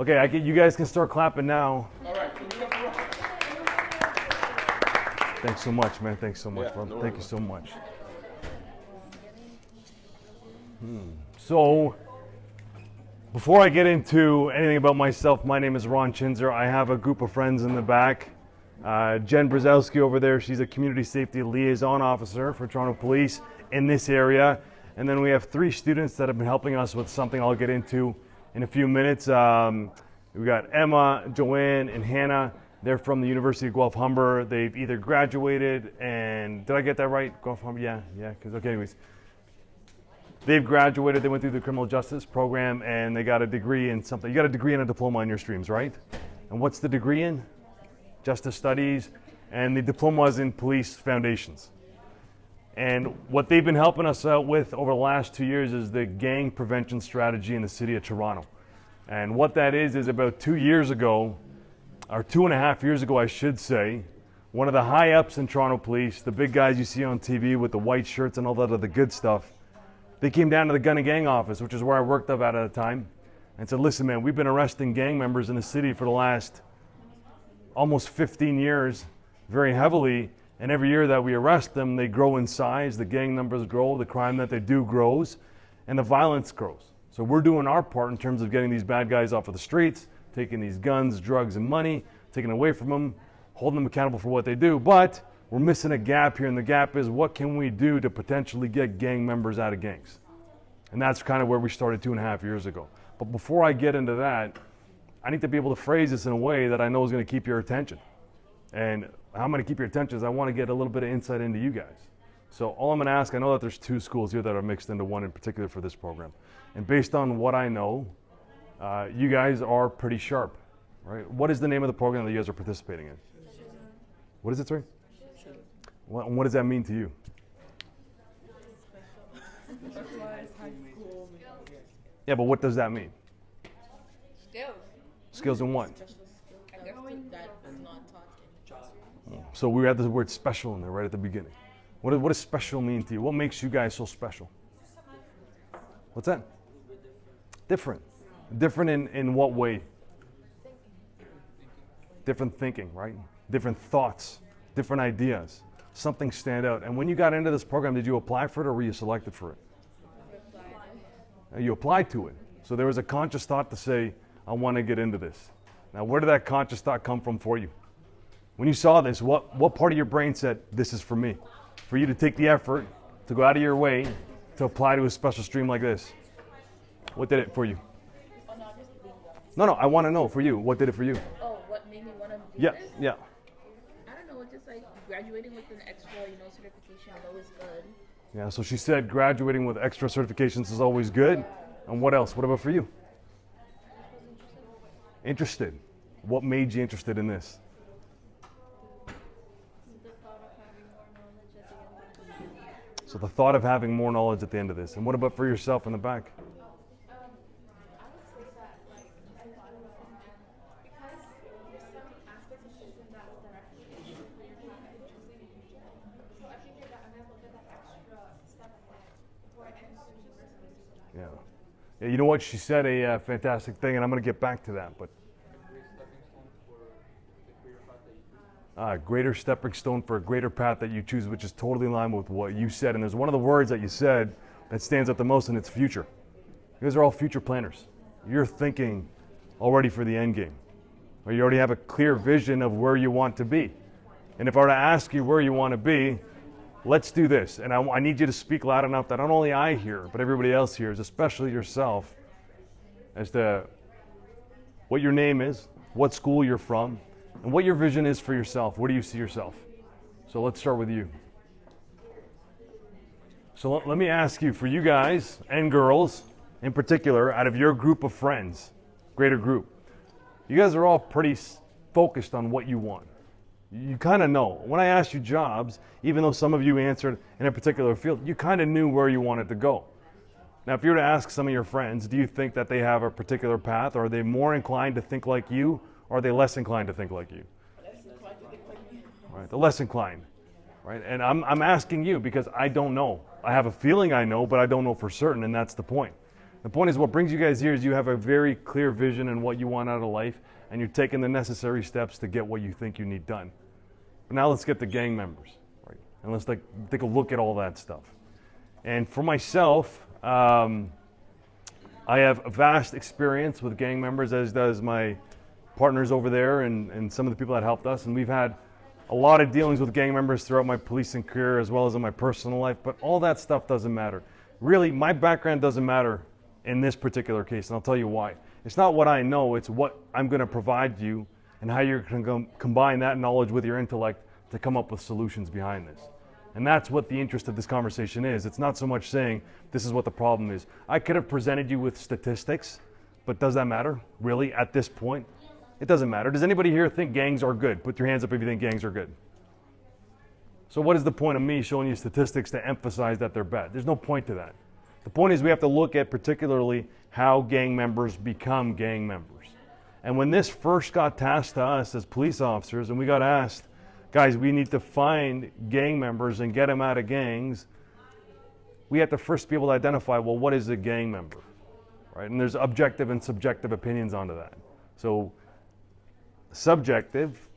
Okay, you guys can start clapping now. All right. Thanks so much, man. Thanks so much, Yeah, brother. no Thank you worries. so much. So, before I get into anything about myself, my name is Ron Chinzer. I have a group of friends in the back. Jen Brzezowski over there, she's a community safety liaison officer for Toronto Police in this area. And then we have 3 students that have been helping us with something I'll get into in a few minutes. We got Emma, Joanne, and Hannah. They're from the University of Guelph Humber. They've either graduated and, did I get that right? Guelph Humber, yeah, because, okay, anyways. They've graduated, they went through the criminal justice program, and they got a degree in something. You got a degree and a diploma in your streams, right? And what's the degree in? Justice Studies, and the diploma is in police foundations. And what they've been helping us out with over the last 2 years is the gang prevention strategy in the city of Toronto. And what that is about 2 years ago, or 2.5 years ago, I should say, one of the high ups in Toronto Police, the big guys you see on TV with the white shirts and all that other good stuff, they came down to the gun and gang office, which is where I worked up at the time, and said, listen, man, we've been arresting gang members in the city for the last almost 15 years very heavily, and every year that we arrest them, they grow in size, the gang numbers grow, the crime that they do grows, and the violence grows. So we're doing our part in terms of getting these bad guys off of the streets, taking these guns, drugs, and money, taking away from them, holding them accountable for what they do, but we're missing a gap here, and the gap is what can we do to potentially get gang members out of gangs? And that's kind of where we started 2.5 years ago. But before I get into that, I need to be able to phrase this in a way that I know is going to keep your attention. And how I'm going to keep your attention is I want to get a little bit of insight into you guys. So all I'm going to ask, I know that there's 2 schools here that are mixed into one in particular for this program. And based on what I know, you guys are pretty sharp, right? What is the name of the program that you guys are participating in? What is it, sorry? What does that mean to you? Yeah, but what does that mean? Skills. Skills in what? I guess that is not taught in classroom. So we had the word special in there right at the beginning. What does special mean to you? What makes you guys so special? What's that? Different. Different in what way? Different thinking, right? Different thoughts, different ideas. Something stand out. And when you got into this program, did you apply for it or were you selected for it? You applied to it. So there was a conscious thought to say, I want to get into this. Now, where did that conscious thought come from for you? When you saw this, what part of your brain said, this is for me? For you to take the effort to go out of your way to apply to a special stream like this. What did it for you? Oh, no, just being No, I want to know for you. What did it for you? Oh, what made me want to do Yeah, this? yeah. I don't know, it's just like graduating with an extra, certification is always good. Yeah, so she said graduating with extra certifications is always good. And what else? What about for you? Interested. What made you interested in this? So the thought of having more knowledge at the end of this. And what about for yourself in the back? Yeah. Yeah, you know what? She said a fantastic thing, and I'm going to get back to that. But greater stepping stone for a greater path that you choose, which is totally in line with what you said. And there's one of the words that you said that stands out the most, and it's future. You guys are all future planners. You're thinking already for the end game, or you already have a clear vision of where you want to be. And if I were to ask you where you want to be, let's do this. And I need you to speak loud enough that not only I hear, but everybody else hears, especially yourself, as to what your name is, what school you're from, and what your vision is for yourself. Where do you see yourself? So let's start with you. So let me ask you, for you guys and girls in particular, out of your group of friends, greater group, you guys are all pretty focused on what you want. You kind of know. When I asked you jobs, even though some of you answered in a particular field, you kind of knew where you wanted to go. Now, if you were to ask some of your friends, do you think that they have a particular path, or are they more inclined to think like you, or are they less inclined to think like you? Right, the less inclined. Right? And I'm asking you because I don't know. I have a feeling I know, but I don't know for certain, and that's the point. The point is, what brings you guys here is you have a very clear vision and what you want out of life, and you're taking the necessary steps to get what you think you need done. But now let's get the gang members, right? And let's take a look at all that stuff. And for myself, I have a vast experience with gang members, as does my partners over there and some of the people that helped us. And we've had a lot of dealings with gang members throughout my policing career as well as in my personal life, but all that stuff doesn't matter. Really, my background doesn't matter in this particular case, and I'll tell you why. It's not what I know, it's what I'm going to provide you and how you're going to combine that knowledge with your intellect to come up with solutions behind this. And that's what the interest of this conversation is. It's not so much saying this is what the problem is. I could have presented you with statistics, but does that matter, really, at this point? It doesn't matter. Does anybody here think gangs are good? Put your hands up if you think gangs are good. So what is the point of me showing you statistics to emphasize that they're bad? There's no point to that. The point is we have to look at particularly how gang members become gang members. And when this first got tasked to us as police officers and we got asked, guys, we need to find gang members and get them out of gangs, we have to first be able to identify, well, what is a gang member, right? And there's objective and subjective opinions onto that. So subjective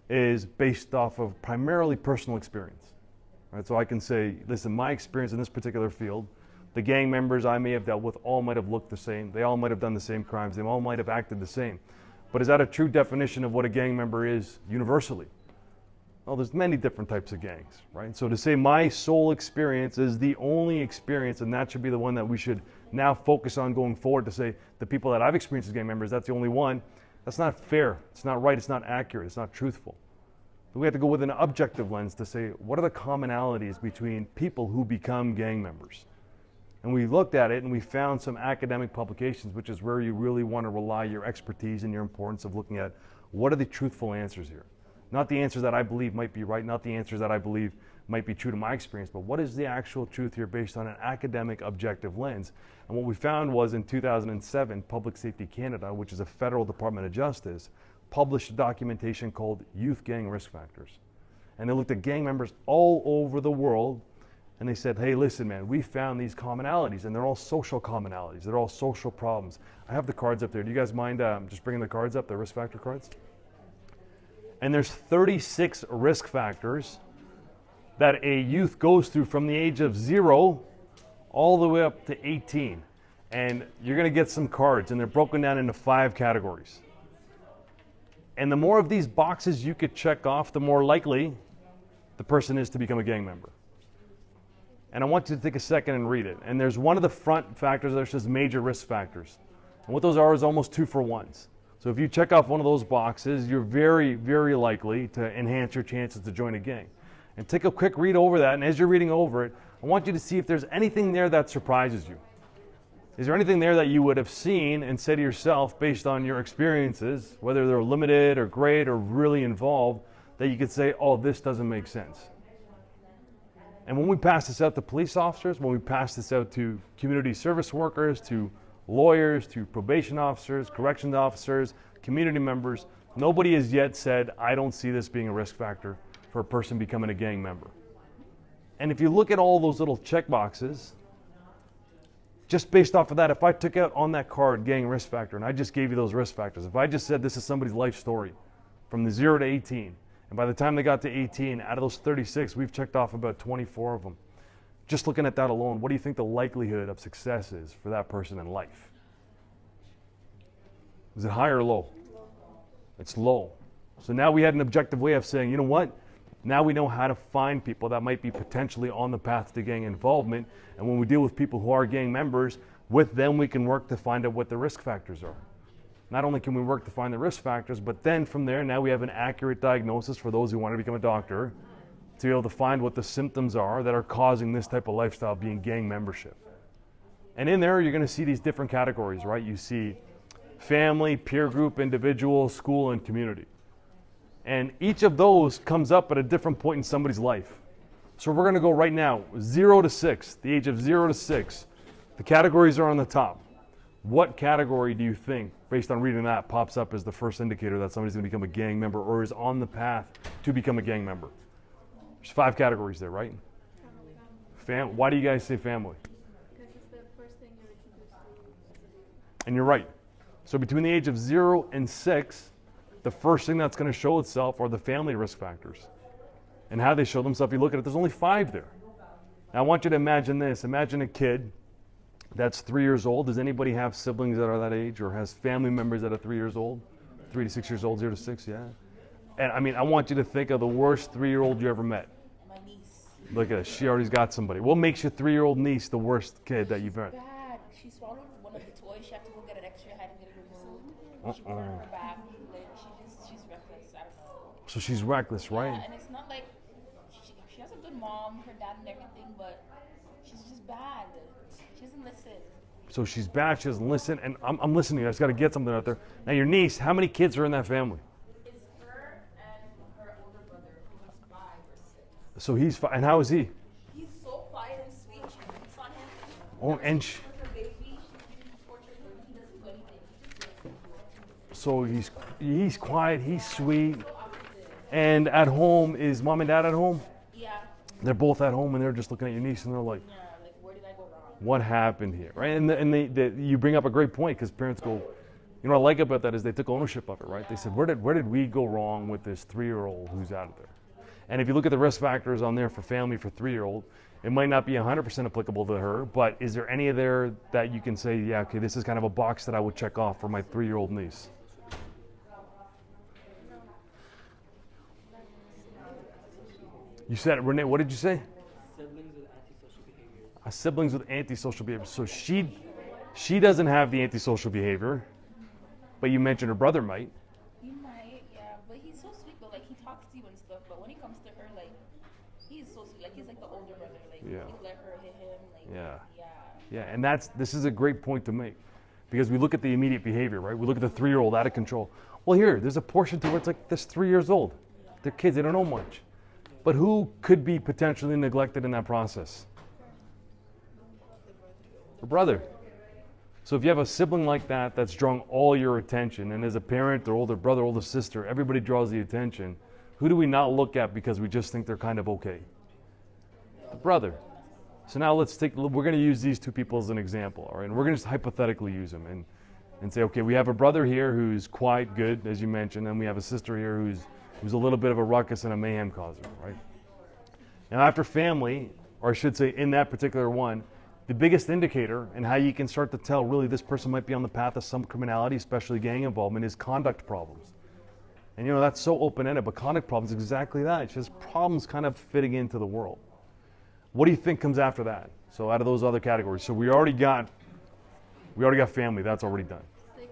is based off of primarily personal experience, right? So I can say, listen, my experience in this particular field, the gang members I may have dealt with all might have looked the same. They all might have done the same crimes. They all might have acted the same. But is that a true definition of what a gang member is universally? Well, there's many different types of gangs, right? So to say my sole experience is the only experience and that should be the one that we should now focus on going forward to say the people that I've experienced as gang members, that's the only one, that's not fair. It's not right. It's not accurate. It's not truthful. But we have to go with an objective lens to say, what are the commonalities between people who become gang members? And we looked at it and we found some academic publications, which is where you really want to rely your expertise and your importance of looking at what are the truthful answers here. Not the answers that I believe might be right, not the answers that I believe might be true to my experience, but what is the actual truth here based on an academic objective lens? And what we found was in 2007, Public Safety Canada, which is a federal Department of Justice, published a documentation called Youth Gang Risk Factors. And they looked at gang members all over the world and they said, hey, listen, man, we found these commonalities and they're all social commonalities. They're all social problems. I have the cards up there. Do you guys mind just bringing the cards up, the risk factor cards? And there's 36 risk factors that a youth goes through from the age of 0 all the way up to 18. And you're going to get some cards and they're broken down into 5 categories. And the more of these boxes you could check off, the more likely the person is to become a gang member. And I want you to take a second and read it. And there's one of the front factors that says major risk factors. And what those are is almost 2-for-1s. So if you check off one of those boxes, you're very, very likely to enhance your chances to join a gang. And take a quick read over that, and as you're reading over it, I want you to see if there's anything there that surprises you. Is there anything there that you would have seen and said to yourself, based on your experiences, whether they're limited or great or really involved, that you could say, oh, this doesn't make sense? And when we pass this out to police officers, when we pass this out to community service workers, to lawyers, to probation officers, corrections officers, community members, nobody has yet said, I don't see this being a risk factor for a person becoming a gang member. And if you look at all those little check boxes, just based off of that, if I took out on that card gang risk factor and I just gave you those risk factors, if I just said this is somebody's life story from the 0 to 18, and by the time they got to 18, out of those 36, we've checked off about 24 of them. Just looking at that alone, what do you think the likelihood of success is for that person in life? Is it high or low? It's low. So now we had an objective way of saying, you know what? Now we know how to find people that might be potentially on the path to gang involvement. And when we deal with people who are gang members, with them we can work to find out what the risk factors are. Not only can we work to find the risk factors, but then from there, now we have an accurate diagnosis for those who want to become a doctor to be able to find what the symptoms are that are causing this type of lifestyle, being gang membership. And in there, you're going to see these different categories, right? You see family, peer group, individual, school, and community. And each of those comes up at a different point in somebody's life. So we're going to go right now, 0 to 6, the age of 0 to 6. The categories are on the top. What category do you think, based on reading that, pops up as the first indicator that somebody's going to become a gang member or is on the path to become a gang member? There's 5 categories there, right? Why do you guys say family? Because it's the first thing you're introduced And you're right. So between the age of 0 and 6, the first thing that's going to show itself are the family risk factors. And how they show themselves, you look at it, there's only 5 there. Now I want you to imagine this. Imagine a kid that's 3 years old. Does anybody have siblings that are that age or has family members that are 3 years old? 3 to 6 years old, 0 to 6, yeah. And I mean, I want you to think of the worst 3-year-old you ever met. My niece. Look at this, she already's got somebody. What makes your 3-year-old niece the worst kid that you've met? Bad. She swallowed one of the toys. She had to go get an X-ray. Had to get it removed. She put it on her back. Like she's reckless. I don't know. So she's reckless, right? Yeah, and it's not like she has a good mom, her dad, and everything, but she's just bad. She doesn't listen. So she's bad, she doesn't listen, and I'm listening. I just got to get something out there. Now your niece, how many kids are in that family? It's her and her older brother, who is 5 or 6. So he's and how is he? He's so quiet and sweet. She beats on him. Oh, and With her baby, she's tortured him. He doesn't do anything. so he's quiet, he's sweet, and at home is mom and dad at home? Yeah. They're both at home, and they're just looking at your niece, and they're like, Yeah. Like, where did I go wrong? what happened here, right? And you bring up a great point because parents go, you know what I like about that is they took ownership of it, right? They said, where did we go wrong with this 3-year-old who's out there? And if you look at the risk factors on there for family for 3-year-old, it might not be 100% applicable to her, but is there any there that you can say, yeah, okay, this is kind of a box that I would check off for my 3-year-old niece? You said, Renee, what did you say? Siblings with antisocial behavior. Siblings with antisocial behavior. So she doesn't have the antisocial behavior, but you mentioned her brother might. He might, yeah, but he's so sweet though. Like he talks to you and stuff, but when it comes to her, like he's so sweet. Like he's like the older brother. Like Yeah. he'd let her hit him. Like Yeah. yeah. Yeah, and this is a great point to make because we look at the immediate behavior, right? We look at the 3-year-old out of control. Well, there's a portion to where it's like this 3 years old. They're kids, they don't know much. But who could be potentially neglected in that process? Her brother. So if you have a sibling like that that's drawing all your attention, and as a parent, their older brother, older sister, everybody draws the attention, who do we not look at because we just think they're kind of okay? Brother. So now we're going to use these 2 people as an example, all right? And we're going to just hypothetically use them and say, okay, we have a brother here who's quite good, as you mentioned, and we have a sister here who's a little bit of a ruckus and a mayhem causer, right? Now after family, or I should say in that particular one, the biggest indicator and how you can start to tell really this person might be on the path of some criminality, especially gang involvement, is conduct problems. And that's so open-ended, but conduct problems is exactly that. It's just problems kind of fitting into the world. What do you think comes after that? So out of those other categories, so we already got family, that's already done. Say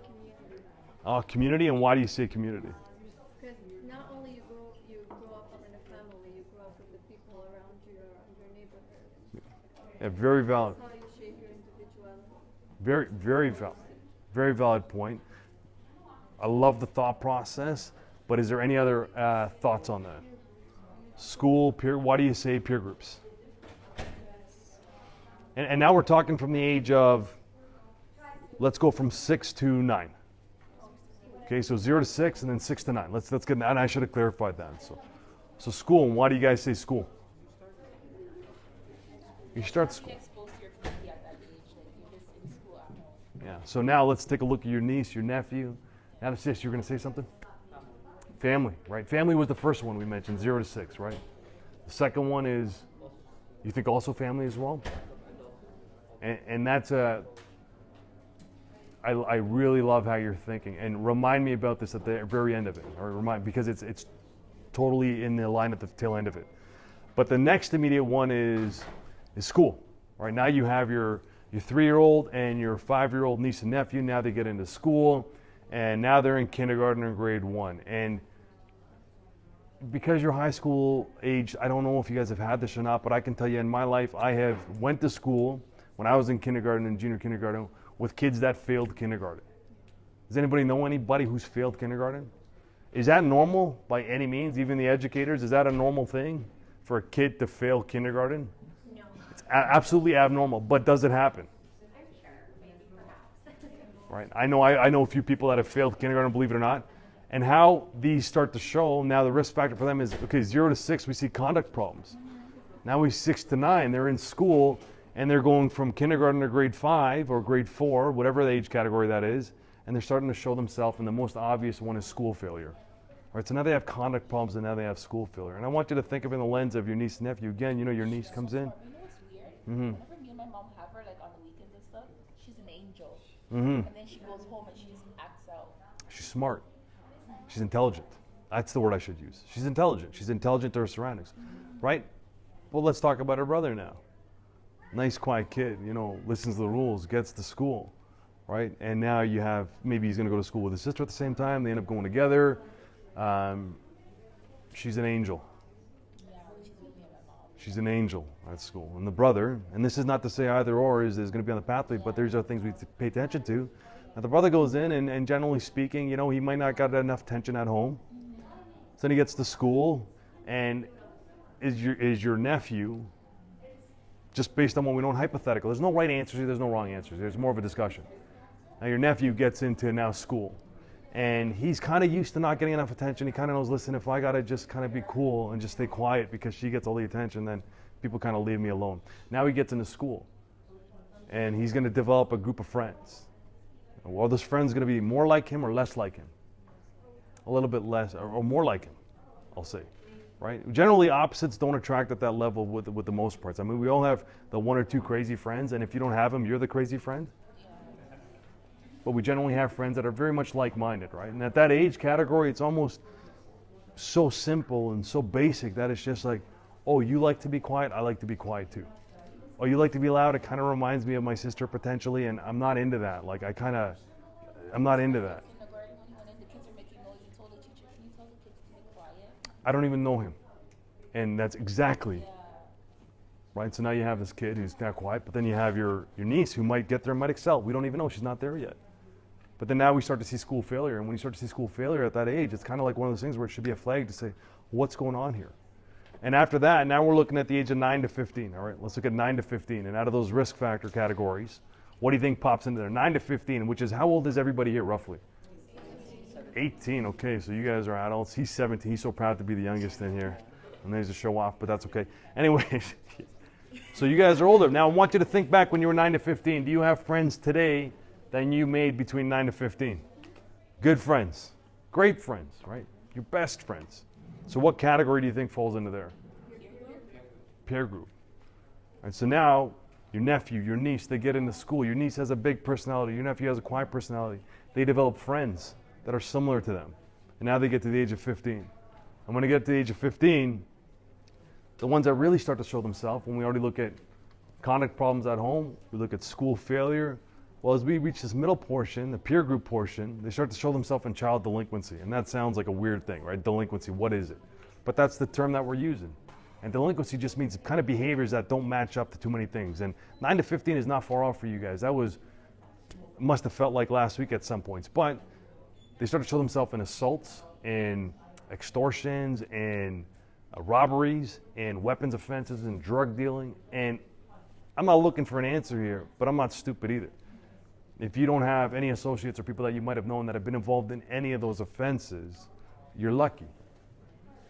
community. Community, and why do you say community? Because not only you grow up in a family, you grow up with the people around you, around your neighborhood. Yeah, very valid. That's how you shape your individuality. Very, very valid. Very valid point. I love the thought process, but is there any other thoughts on that? School, peer, why do you say peer groups? And now we're talking from the age of, let's go from 6 to 9. Okay, so 0 to 6 and then 6 to 9. Let's get, and I should have clarified that. So school, and why do you guys say school? You start school. Be exposed to your family at that age. Like you're just in school at home. Yeah. So now let's take a look at your niece, your nephew. Now the sis, you're going to say something? Family, right? Family was the first one we mentioned, 0 to 6, right? The second one is, you think also family as well? And that's I really love how you're thinking. And remind me about this at the very end of it, or because it's totally in the line at the tail end of it. But the next immediate one is school. Right now you have your 3-year-old and your 5-year-old niece and nephew. Now they get into school, and now they're in kindergarten or grade 1. And because you're high school age, I don't know if you guys have had this or not, but I can tell you in my life, I have went to school when I was in kindergarten and junior kindergarten with kids that failed kindergarten. Does anybody know anybody who's failed kindergarten? Is that normal by any means, even the educators? Is that a normal thing for a kid to fail kindergarten? No. It's absolutely abnormal, but does it happen? I'm sure, maybe perhaps. Right. I know a few people that have failed kindergarten, believe it or not. And how these start to show, now the risk factor for them is, okay, 0 to 6, we see conduct problems. Now we 6 to 9, they're in school, and they're going from kindergarten to grade 5 or grade 4, whatever the age category that is, and they're starting to show themselves, and the most obvious one is school failure. All right, so now they have conduct problems, and now they have school failure. And I want you to think of it in the lens of your niece and nephew. Again, you know your niece comes in. You know what's weird? Mm-hmm. Whenever me and my mom have her, like on the weekends and stuff, she's an angel. Mm-hmm. And then she goes home and she just acts out. She's smart. She's intelligent. That's the word I should use. She's intelligent. She's intelligent to her surroundings, right? Well, let's talk about her brother now. Nice, quiet kid, you know, listens to the rules, gets to school, right? And now you have, maybe he's going to go to school with his sister at the same time. They end up going together. She's an angel. Yeah, she's with me and my mom. She's an angel at school. And the brother, and this is not to say either or is going to be on the pathway, but these are things we pay attention to. Now the brother goes in, and generally speaking, you know, he might not got enough attention at home. So then he gets to school, and is your nephew, just based on what we know, hypothetical. There's no right answers here, there's no wrong answers. There's more of a discussion. Now your nephew gets into now school, and he's kind of used to not getting enough attention. He kind of knows, listen, if I got to just kind of be cool and just stay quiet because she gets all the attention, then people kind of leave me alone. Now he gets into school, and he's going to develop a group of friends. Well, those friends going to be more like him or less like him? A little bit less, or more like him, I'll say. Right? Generally, opposites don't attract at that level with the most parts. I mean, we all have the one or two crazy friends, and if you don't have them, you're the crazy friend. But we generally have friends that are very much like-minded, right? And at that age category, it's almost so simple and so basic that it's just like, oh, you like to be quiet, I like to be quiet too. Oh, you like to be loud, it kind of reminds me of my sister potentially, and I'm not into that. Like, I'm not into that. Kindergarten, when he went in, the kids are making noise. He told the teacher, can you tell the kids to be quiet? I don't even know him. And that's exactly, right? So now you have this kid who's not quiet, but then you have your niece who might get there and might excel. We don't even know, she's not there yet. But then now we start to see school failure, and when you start to see school failure at that age, it's kind of like one of those things where it should be a flag to say, what's going on here? And after that, now we're looking at the age of 9 to 15. All right, let's look at 9 to 15. And out of those risk factor categories, what do you think pops into there? 9 to 15, which is how old is everybody here roughly? 18, okay, so you guys are adults. He's 17, he's so proud to be the youngest in here. And there's a show off, but that's okay. Anyways, so you guys are older. Now I want you to think back when you were 9 to 15. Do you have friends today that you made between 9 to 15? Good friends, great friends, right? Your best friends. So what category do you think falls into there? Peer group. And so now your nephew, your niece, they get into school. Your niece has a big personality. Your nephew has a quiet personality. They develop friends that are similar to them. And now they get to the age of 15. And when they get to the age of 15, the ones that really start to show themselves, when we already look at conduct problems at home, we look at school failure. Well, as we reach this middle portion, the peer group portion, they start to show themselves in child delinquency. And that sounds like a weird thing, right? Delinquency, what is it? But that's the term that we're using. And delinquency just means kind of behaviors that don't match up to too many things. And 9 to 15 is not far off for you guys. That must have felt like last week at some points. But they start to show themselves in assaults, in extortions, in robberies, and weapons offenses, and drug dealing. And I'm not looking for an answer here, but I'm not stupid either. If you don't have any associates or people that you might have known that have been involved in any of those offenses, you're lucky.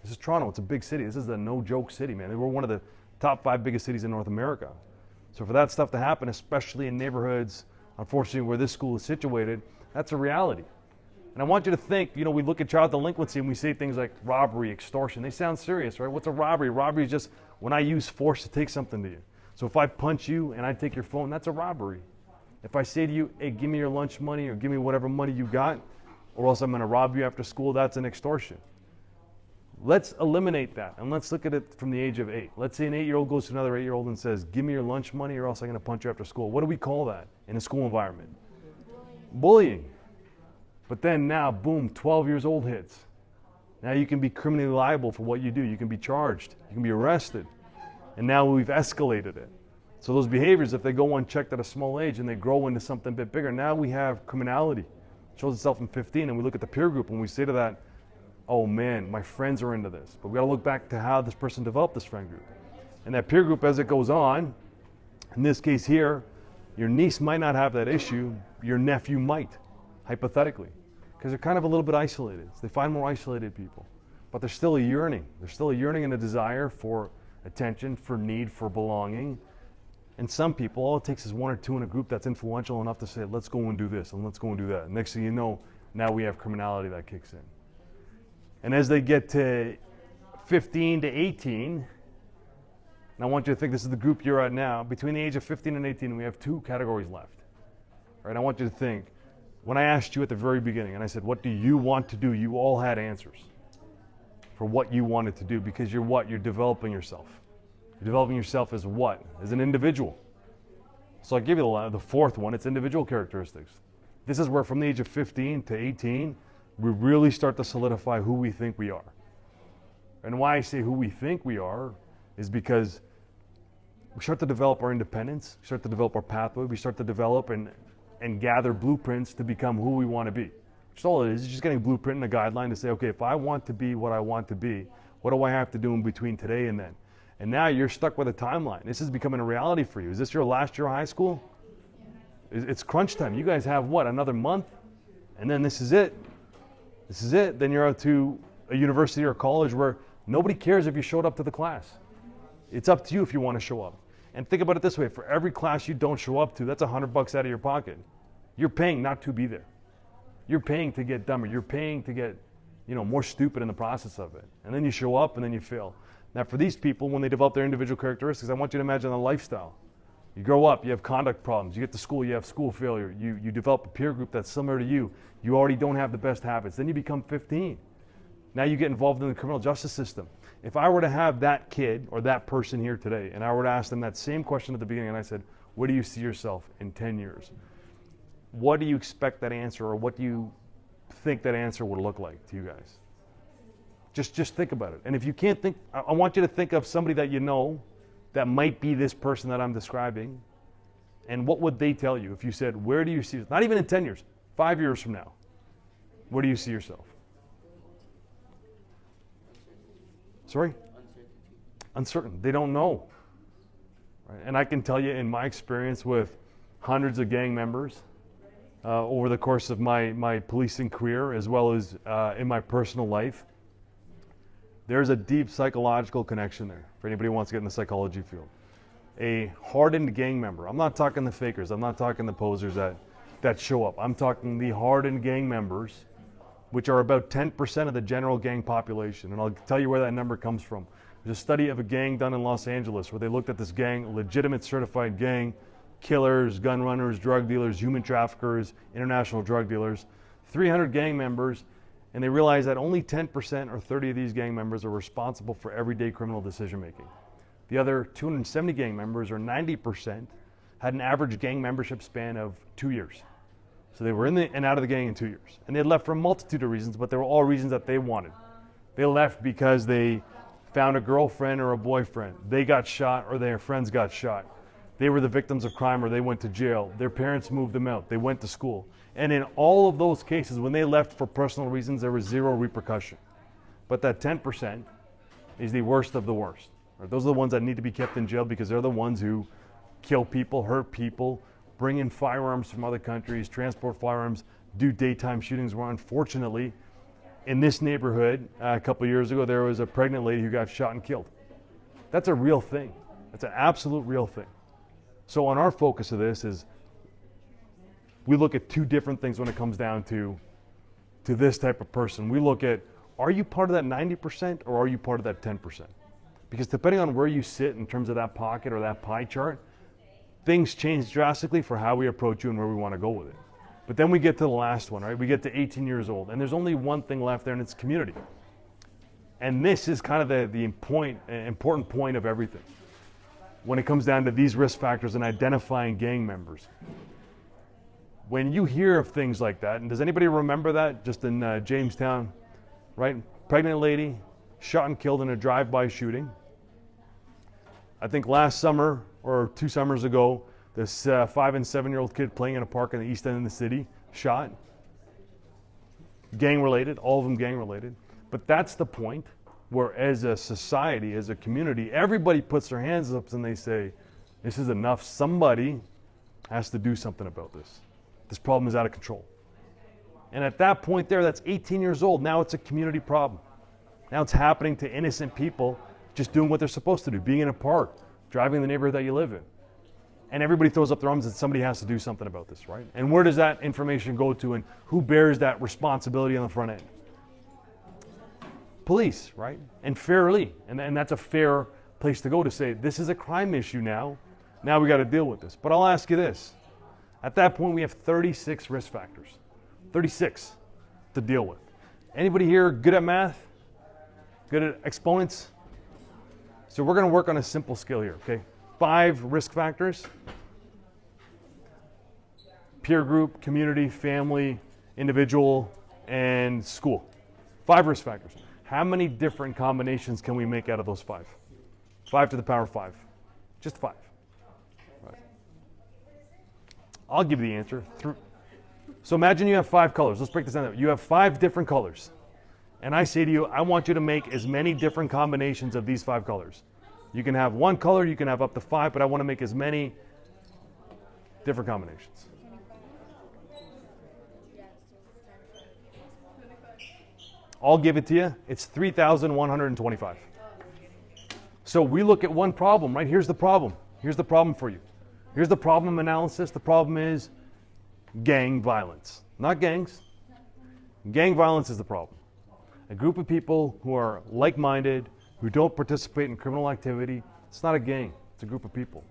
This is Toronto. It's a big city. This is a no-joke city, man. We're one of the top 5 biggest cities in North America. So for that stuff to happen, especially in neighborhoods, unfortunately, where this school is situated, that's a reality. And I want you to think, you know, we look at child delinquency and we say things like robbery, extortion. They sound serious, right? What's a robbery? Robbery is just when I use force to take something to you. So if I punch you and I take your phone, that's a robbery. If I say to you, hey, give me your lunch money or give me whatever money you got, or else I'm going to rob you after school, that's an extortion. Let's eliminate that, and let's look at it from the age of 8. Let's say an 8-year-old goes to another 8-year-old and says, give me your lunch money or else I'm going to punch you after school. What do we call that in a school environment? Bullying. But then now, boom, 12 years old hits. Now you can be criminally liable for what you do. You can be charged. You can be arrested. And now we've escalated it. So those behaviors, if they go unchecked at a small age and they grow into something a bit bigger, now we have criminality. It shows itself in 15, and we look at the peer group and we say to that, oh man, my friends are into this. But we gotta look back to how this person developed this friend group. And that peer group, as it goes on, in this case here, your niece might not have that issue, your nephew might, hypothetically. Because they're kind of a little bit isolated. So they find more isolated people. But there's still a yearning. There's still a yearning and a desire for attention, for need, for belonging. And some people, all it takes is one or two in a group that's influential enough to say, let's go and do this and let's go and do that. Next thing you know, now we have criminality that kicks in. And as they get to 15 to 18, and I want you to think this is the group you're at now, between the age of 15 and 18, we have two categories left. All right, I want you to think, when I asked you at the very beginning, and I said, what do you want to do? You all had answers for what you wanted to do, because you're what? You're developing yourself. You're developing yourself as what? As an individual. So I'll give you the fourth one. It's individual characteristics. This is where from the age of 15 to 18, we really start to solidify who we think we are. And why I say who we think we are is because we start to develop our independence, we start to develop our pathway, we start to develop and gather blueprints to become who we want to be. Which all it is just getting a blueprint and a guideline to say, okay, if I want to be what I want to be, what do I have to do in between today and then? And now you're stuck with a timeline. This is becoming a reality for you. Is this your last year of high school? It's crunch time. You guys have what, another month? And then this is it. This is it. Then you're out to a university or college where nobody cares if you showed up to the class. It's up to you if you want to show up. And think about it this way, for every class you don't show up to, that's $100 out of your pocket. You're paying not to be there. You're paying to get dumber. You're paying to get, more stupid in the process of it. And then you show up and then you fail. Now for these people, when they develop their individual characteristics, I want you to imagine a lifestyle. You grow up, you have conduct problems. You get to school, you have school failure. You develop a peer group that's similar to you. You already don't have the best habits. Then you become 15. Now you get involved in the criminal justice system. If I were to have that kid or that person here today, and I were to ask them that same question at the beginning, and I said, where do you see yourself in 10 years? What do you expect that answer, or what do you think that answer would look like to you guys? Just think about it. And if you can't think, I want you to think of somebody that you know that might be this person that I'm describing, and what would they tell you if you said, where do you see, not even in 10 years, 5 years from now, where do you see yourself? Sorry? Uncertain. They don't know. Right? And I can tell you in my experience with hundreds of gang members over the course of my policing career, as well as in my personal life, there's a deep psychological connection there for anybody who wants to get in the psychology field. A hardened gang member, I'm not talking the fakers, I'm not talking the posers that show up. I'm talking the hardened gang members, which are about 10% of the general gang population. And I'll tell you where that number comes from. There's a study of a gang done in Los Angeles where they looked at this gang, a legitimate certified gang, killers, gun runners, drug dealers, human traffickers, international drug dealers, 300 gang members, and they realized that only 10% or 30 of these gang members are responsible for everyday criminal decision making. The other 270 gang members, or 90%, had an average gang membership span of 2 years. So they were in and out of the gang in 2 years. And they had left for a multitude of reasons, but they were all reasons that they wanted. They left because they found a girlfriend or a boyfriend. They got shot or their friends got shot. They were the victims of crime or they went to jail. Their parents moved them out. They went to school. And in all of those cases, when they left for personal reasons, there was zero repercussion. But that 10% is the worst of the worst. Right? Those are the ones that need to be kept in jail because they're the ones who kill people, hurt people, bring in firearms from other countries, transport firearms, do daytime shootings, where unfortunately in this neighborhood a couple of years ago there was a pregnant lady who got shot and killed. That's a real thing. That's an absolute real thing. So on our focus of this is we look at two different things when it comes down to this type of person. We look at, are you part of that 90% or are you part of that 10%? Because depending on where you sit in terms of that pocket or that pie chart, things change drastically for how we approach you and where we want to go with it. But then we get to the last one, right? We get to 18 years old, and there's only one thing left there, and it's community. And this is kind of the important point of everything when it comes down to these risk factors and identifying gang members. When you hear of things like that, and does anybody remember that just in Jamestown, right? Pregnant lady shot and killed in a drive-by shooting. I think last summer or 2 summers ago, this 5 and 7-year-old kid playing in a park in the east end of the city, shot. Gang-related, all of them gang-related. But that's the point where as a society, as a community, everybody puts their hands up and they say, this is enough. Somebody has to do something about this. This problem is out of control. And at that point there, that's 18 years old. Now it's a community problem. Now it's happening to innocent people just doing what they're supposed to do, being in a park, driving the neighborhood that you live in. and everybody throws up their arms and somebody has to do something about this, right? And where does that information go to, and who bears that responsibility on the front end? Police, right? And fairly, and that's a fair place to go to say, this is a crime issue now we got to deal with this. But I'll ask you this. At that point, we have 36 risk factors. 36 to deal with. Anybody here good at math? Good at exponents? So we're going to work on a simple scale here, okay? 5 risk factors. Peer group, community, family, individual, and school. 5 risk factors. How many different combinations can we make out of those 5? 5 to the power of 5. Just 5. Right. I'll give you the answer. So imagine you have 5 colors. Let's break this down. You have 5 different colors. And I say to you, I want you to make as many different combinations of these 5 colors. You can have 1 color, you can have up to 5, but I want to make as many different combinations. I'll give it to you. It's 3,125. So we look at one problem, right? Here's the problem. Here's the problem for you. Here's the problem analysis. The problem is gang violence. Not gangs. Gang violence is the problem. A group of people who are like-minded, who don't participate in criminal activity. It's not a gang. It's a group of people.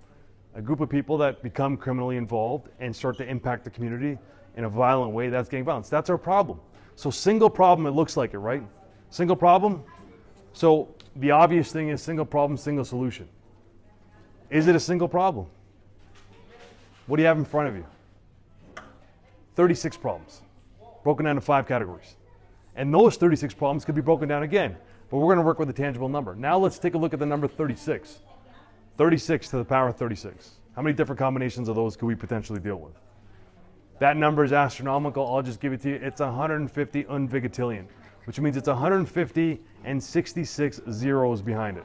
A group of people that become criminally involved and start to impact the community in a violent way. That's gang violence. That's our problem. So single problem, it looks like it, right? Single problem. So the obvious thing is single problem, single solution. Is it a single problem? What do you have in front of you? 36 problems, broken down to 5 categories. And those 36 problems could be broken down again, but we're going to work with a tangible number. Now let's take a look at the number 36. 36 to the power of 36. How many different combinations of those could we potentially deal with? That number is astronomical. I'll just give it to you. It's 150 unvigatillion, which means it's 150 and 66 zeros behind it.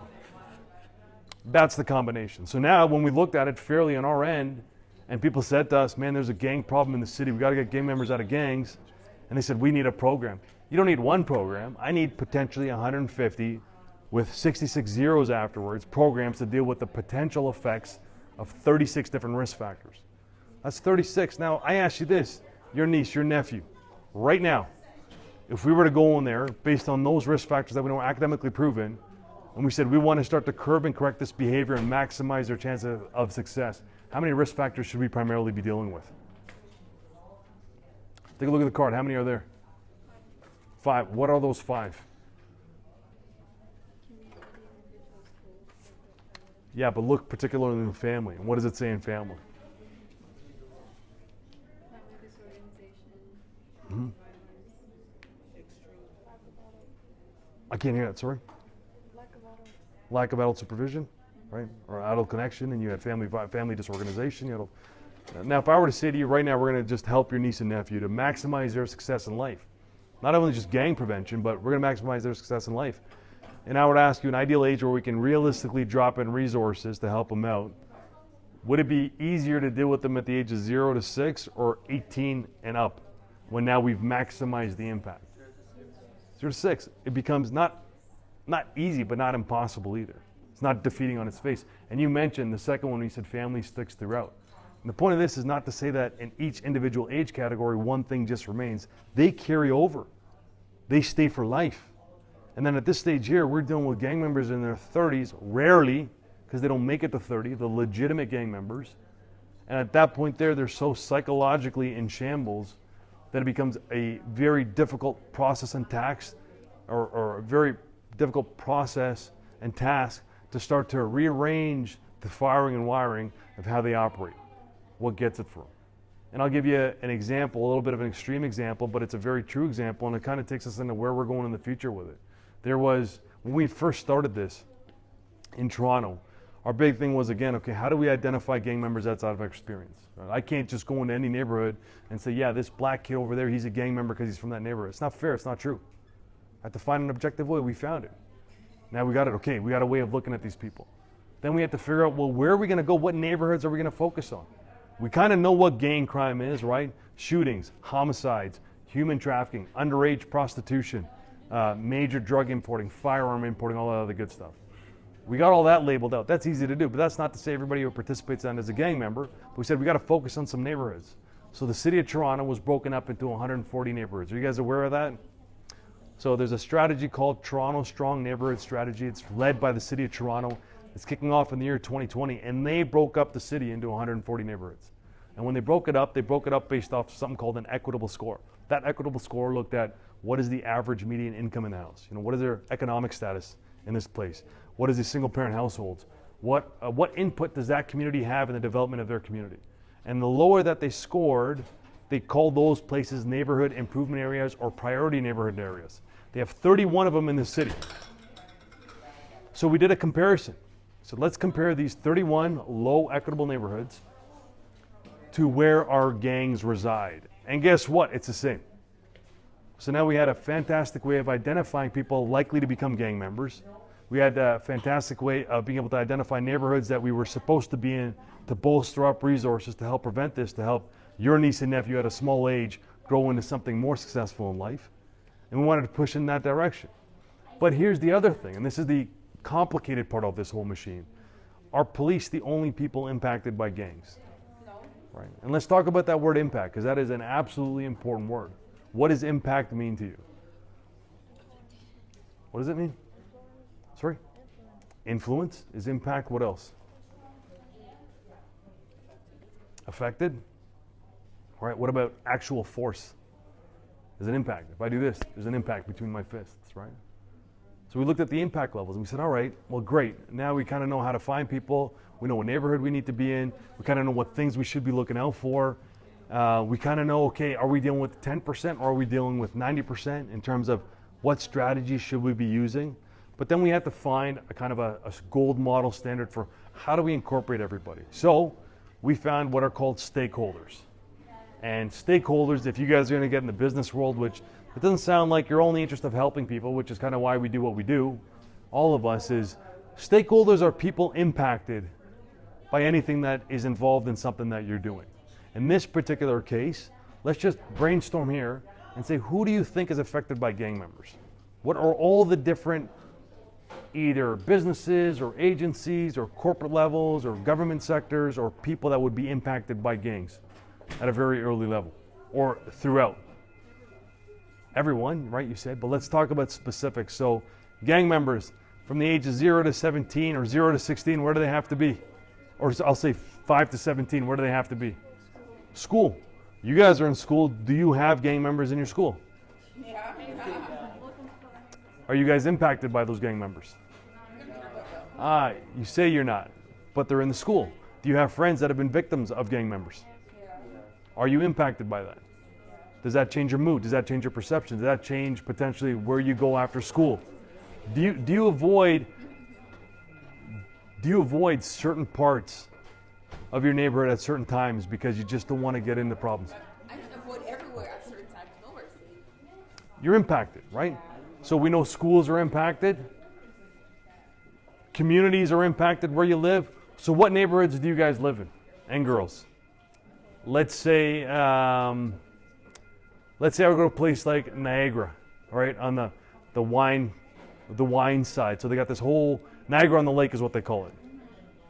That's the combination. So now when we looked at it fairly on our end, and people said to us, man, there's a gang problem in the city. We got to get gang members out of gangs. And they said, we need a program. You don't need one program. I need potentially 150 with 66 zeros afterwards, programs to deal with the potential effects of 36 different risk factors. That's 36. Now, I ask you this, your niece, your nephew, right now, if we were to go in there based on those risk factors that we know are academically proven, and we said we want to start to curb and correct this behavior and maximize their chance of success, how many risk factors should we primarily be dealing with? Take a look at the card. How many are there? 5. What are those 5? Yeah, but look particularly in the family. And what does it say in family? Family disorganization. Mm-hmm. I can't hear that, sorry. Lack of adult supervision, right? Or adult connection, and you had family disorganization. Now, if I were to say to you right now, we're going to just help your niece and nephew to maximize their success in life. Not only just gang prevention, but we're going to maximize their success in life. And I would ask you, an ideal age where we can realistically drop in resources to help them out, would it be easier to deal with them at the age of 0 to 6 or 18 and up, when now we've maximized the impact? 0 to 6, it becomes not easy, but not impossible either. It's not defeating on its face. And you mentioned the second one, you said family sticks throughout. And the point of this is not to say that in each individual age category, one thing just remains. They carry over. They stay for life. And then at this stage here, we're dealing with gang members in their 30s, rarely, because they don't make it to 30, the legitimate gang members. And at that point there, they're so psychologically in shambles that it becomes a very difficult process and task, or a very difficult process and task to start to rearrange the firing and wiring of how they operate, what gets it for them. And I'll give you an example, a little bit of an extreme example, but it's a very true example, and it kind of takes us into where we're going in the future with it. There was, when we first started this in Toronto, our big thing was, again, okay, how do we identify gang members outside of our experience? I can't just go into any neighborhood and say, yeah, this black kid over there, he's a gang member because he's from that neighborhood. It's not fair, it's not true. I had to find an objective way, we found it. Now we got it, okay, we got a way of looking at these people. Then we had to figure out, well, where are we going to go? What neighborhoods are we going to focus on? We kind of know what gang crime is, right? Shootings, homicides, human trafficking, underage prostitution, major drug importing, firearm importing, all that other good stuff. We got all that labeled out. That's easy to do, but that's not to say everybody who participates in it is a gang member. But we said we got to focus on some neighborhoods. So the city of Toronto was broken up into 140 neighborhoods. Are you guys aware of that? So there's a strategy called Toronto Strong Neighborhood Strategy. It's led by the city of Toronto. It's kicking off in the year 2020, and they broke up the city into 140 neighborhoods. And when they broke it up based off something called an equitable score. That equitable score looked at what is the average median income in the house? What is their economic status in this place? What is the single parent households? What input does that community have in the development of their community? And the lower that they scored, they called those places neighborhood improvement areas or priority neighborhood areas. They have 31 of them in the city. So we did a comparison. So let's compare these 31 low equitable neighborhoods to where our gangs reside. And guess what? It's the same. So now we had a fantastic way of identifying people likely to become gang members. We had a fantastic way of being able to identify neighborhoods that we were supposed to be in to bolster up resources to help prevent this, to help your niece and nephew at a small age grow into something more successful in life. And we wanted to push in that direction. But here's the other thing, and this is the complicated part of this whole machine. Are police the only people impacted by gangs? No. Right. And let's talk about that word impact, because that is an absolutely important word. What does impact mean to you? What does it mean? Sorry? Influence is impact. What else? Affected? All right, what about actual force? There's an impact. If I do this, there's an impact between my fists, right? So we looked at the impact levels and we said, all right, well, great. Now we kind of know how to find people. We know what neighborhood we need to be in. We kind of know what things we should be looking out for. We kind of know, okay, are we dealing with 10% or are we dealing with 90% in terms of what strategies should we be using? But then we had to find a kind of a gold model standard for how do we incorporate everybody. So we found what are called stakeholders. And stakeholders, if you guys are going to get in the business world, which it doesn't sound like your only interest of helping people, which is kind of why we do what we do, all of us, is stakeholders are people impacted by anything that is involved in something that you're doing. In this particular case, let's just brainstorm here and say, who do you think is affected by gang members? What are all the different either businesses or agencies or corporate levels or government sectors or people that would be impacted by gangs at a very early level or throughout? Everyone, right, you said, but let's talk about specifics. So gang members from the age of 0 to 17 or 0 to 16, where do they have to be? Or I'll say 5 to 17, where do they have to be? School. You guys are in school. Do you have gang members in your school? Yeah. Are you guys impacted by those gang members? You say you're not, but they're in the school. Do you have friends that have been victims of gang members? Are you impacted by that? Does that change your mood? Does that change your perception? Does that change potentially where you go after school? Do you avoid certain parts of your neighborhood at certain times because you just don't want to get into problems? I can avoid everywhere at certain times. Nowhere safe. You're impacted, right? So we know schools are impacted. Communities are impacted where you live. So what neighborhoods do you guys live in? And girls? Let's say I would go to a place like Niagara, right, on the wine side. So they got this whole Niagara on the Lake is what they call it.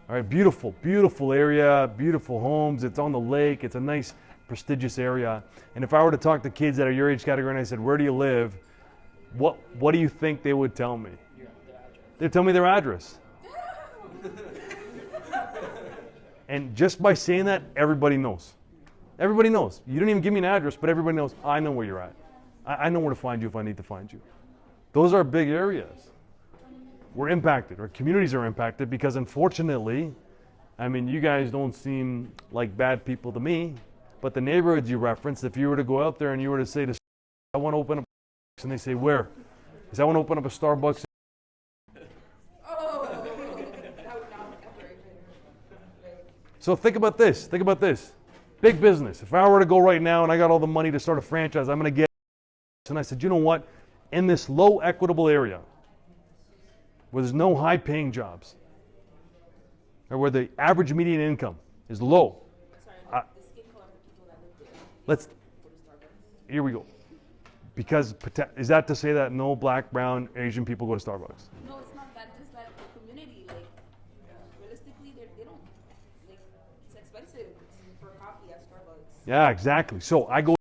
All right, beautiful, beautiful area, beautiful homes. It's on the lake. It's a nice, prestigious area. And if I were to talk to kids that are your age category and I said, where do you live? What do you think they would tell me? They'd tell me their address. And just by saying that, everybody knows. Everybody knows. You don't even give me an address, but everybody knows, I know where you're at. I know where to find you if I need to find you. Those are big areas. We're impacted, or communities are impacted, because unfortunately, I mean, you guys don't seem like bad people to me, but the neighborhoods you referenced, if you were to go out there and you were to say to I want to open up a and they say, where? Because I want to open up a Starbucks. So think about this. Think about this. Big business. If I were to go right now and I got all the money to start a franchise, I'm going to get. And I said, you know what? In this low equitable area, where there's no high paying jobs, or where the average median income is low. Here we go. Because, is that to say that no black, brown, Asian people go to Starbucks? No, it's not that. Just that the community, like Yeah, exactly. So I go,